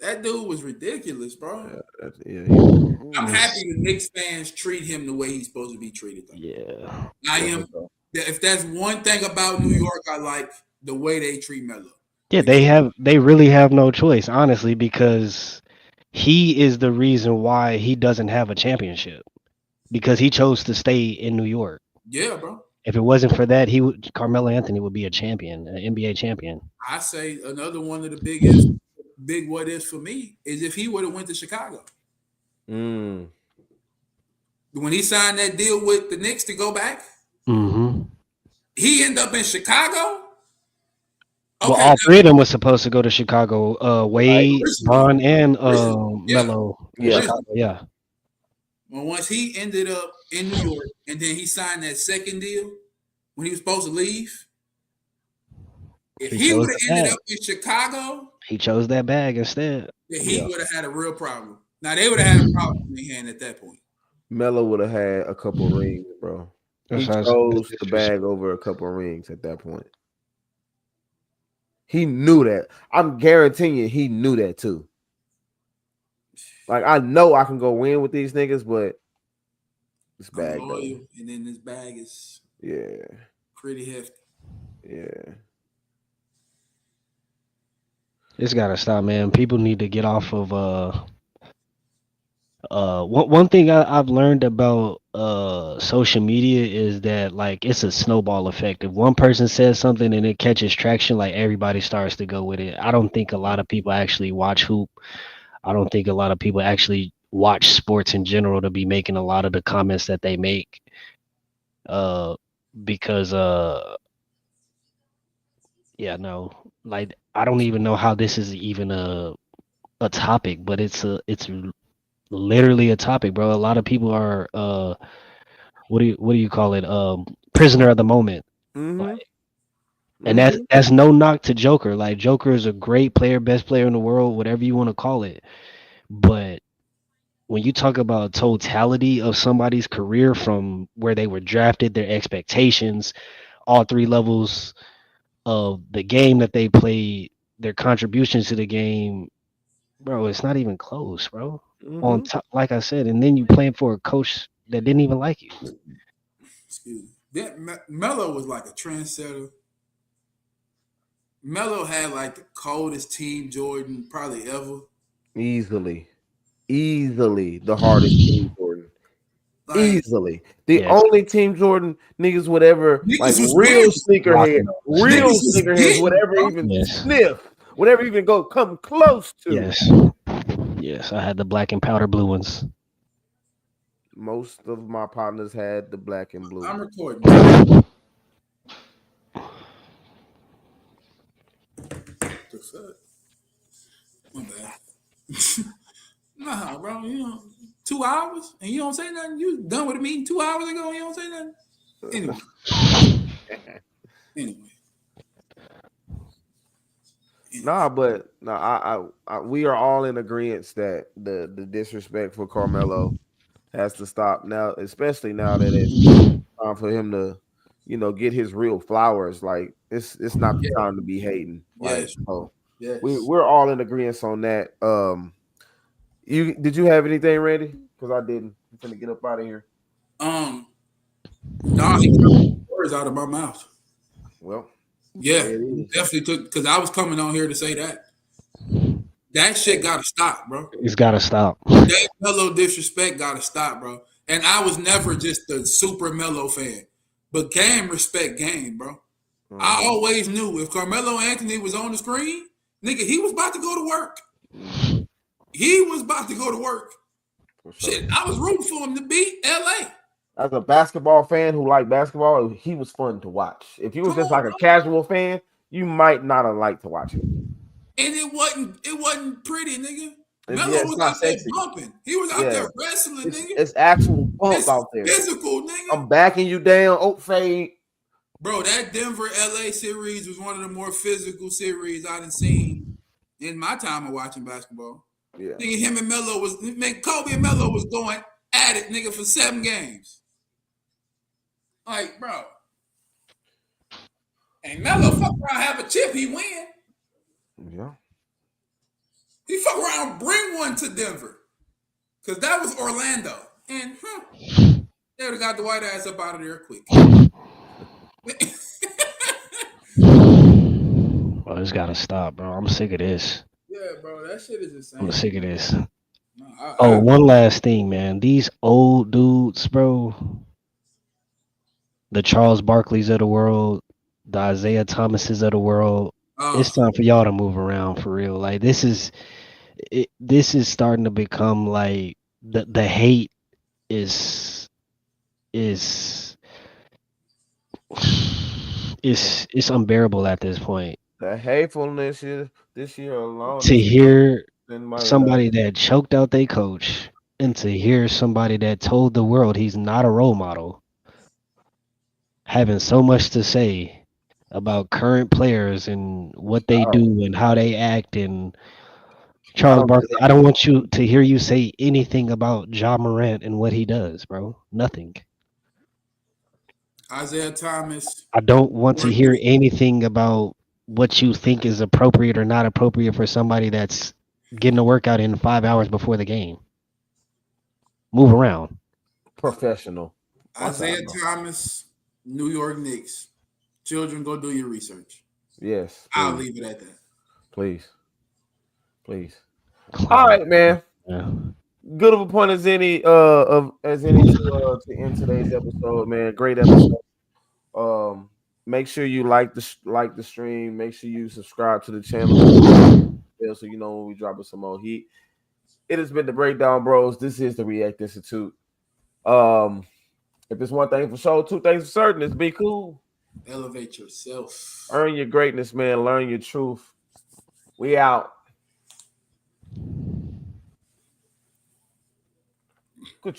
S5: that dude was ridiculous, bro. I'm happy the Knicks fans treat him the way he's supposed to be treated. Though.
S1: Yeah,
S5: I am. If that's one thing about New York, I like the way they treat Melo.
S1: yeah, they really have no choice, honestly, because he is the reason why he doesn't have a championship, because he chose to stay in New York.
S5: Yeah, bro.
S1: If it wasn't for that, Carmelo Anthony would be a champion, an NBA champion.
S5: I say another one of the biggest big what ifs for me is if he would have went to Chicago. When he signed that deal with the Knicks to go back, he ended up in Chicago.
S1: Okay, well, all three of them was supposed to go to Chicago. Wade, Bron, and Melo. Yeah.
S5: Well, once he ended up in New York, and then he signed that second deal when he was supposed to leave. If he would have ended up in Chicago,
S1: he chose that bag instead.
S5: He would have had a real problem. Now they would have had a problem in their hand at that point.
S2: Melo would have had a couple rings, bro. He chose the bag over a couple rings at that point. He knew that. I'm guaranteeing you, he knew that too. Like, I know I can go win with these niggas, but this bag,
S5: and then this bag is pretty hefty.
S2: Yeah.
S1: It's gotta stop, man. People need to get off of one thing I've learned about social media is that like it's a snowball effect. If one person says something and it catches traction, like everybody starts to go with it. I don't think a lot of people actually watch hoop. I don't think a lot of people actually watch sports in general to be making a lot of the comments that they make. Because like I don't even know how this is even a topic, but it's literally a topic, bro. A lot of people are what do you call it? Prisoner of the moment. Like, and that's no knock to Joker. Like Joker is a great player, best player in the world, whatever you want to call it. But when you talk about totality of somebody's career from where they were drafted, their expectations, all three levels of the game that they played, their contributions to the game, bro, it's not even close, bro. On top, like I said, and then you playing for a coach that didn't even like you.
S5: Excuse me. That Melo was like a trendsetter. Melo had like the coldest Team Jordan probably ever.
S2: Easily the hardest Team Jordan. Like, easily. The only Team Jordan niggas would ever like real sneakerheads, whatever even sniff, whatever even come close to.
S1: Yes, I had the black and powder blue ones.
S2: Most of my partners had the black and blue.
S5: I'm recording. My bad. Nah, bro, 2 hours and you don't say nothing. You done with a meeting 2 hours ago and you don't say nothing. Anyway.
S2: Nah, but we are all in agreement that the disrespect for Carmelo has to stop now, especially now that it's time for him to, get his real flowers. Like it's not the time to be hating. Like, we're all in agreement on that. Did you have anything, Randy? Because I didn't. I'm gonna get up out of here.
S5: Nah, he took words out of my mouth.
S2: Well,
S5: yeah, definitely took, because I was coming on here to say that. That shit gotta stop, bro.
S1: It's gotta stop.
S5: That Melo disrespect gotta stop, bro. And I was never just a super Melo fan, but game respect game, bro. I always knew if Carmelo Anthony was on the screen, nigga, he was about to go to work. he was about to go to work.
S2: For sure.
S5: Shit, I was rooting for him to beat LA.
S2: As a basketball fan who liked basketball, he was fun to watch. If you was just like a casual fan, you might not have liked to watch him.
S5: And it wasn't pretty, nigga. Melo
S2: It's
S5: was
S2: not
S5: out there
S2: sexy.
S5: bumping. He was out there wrestling, nigga.
S2: It's actual bump
S5: It's
S2: out there.
S5: physical, nigga.
S2: I'm backing you down. Oh, fade.
S5: Bro, that Denver LA series was one of the more physical series I've seen in my time of watching basketball.
S2: Yeah.
S5: Nigga, him and Melo Kobe and Melo was going at it, nigga, for 7 games. Like, bro. And Melo fuck around, have a chip, he win.
S2: Yeah.
S5: He fuck around, bring one to Denver. Because that was Orlando. And they would have got the white ass up out of there quick.
S1: Bro, this gotta stop, bro. I'm sick of this.
S5: Yeah, bro, that shit is insane.
S1: I'm sick of this.
S5: No,
S1: One last thing, man. These old dudes, bro. The Charles Barkleys of the world, the Isaiah Thomases of the world. It's time for y'all to move around for real. Like this is starting to become like the hate is it's unbearable at this point.
S2: The hatefulness this year alone.
S1: To hear
S2: in
S1: somebody that choked out their coach and to hear somebody that told the world he's not a role model having so much to say about current players and what they do and how they act. And Charles Barkley, I don't want you to hear you say anything about Ja Morant and what he does, bro. Nothing.
S5: Isaiah Thomas.
S1: I don't want to hear anything about what you think is appropriate or not appropriate for somebody that's getting a workout in 5 hours before the game. Move around.
S2: Professional.
S5: Isaiah Thomas, New York Knicks. Children, go do your research.
S2: Yes.
S5: I'll leave it at that.
S2: Please. All right, man.
S1: Yeah.
S2: Good of a point as any to end today's episode, man. Great episode. Make sure you like the stream. Make sure you subscribe to the channel so you know when we drop some more heat. It has been the Breakdown Bros. This is the React Institute. If it's one thing for sure, 2 things for certain, it's be cool.
S5: Elevate yourself.
S2: Earn your greatness, man. Learn your truth. We out. Good.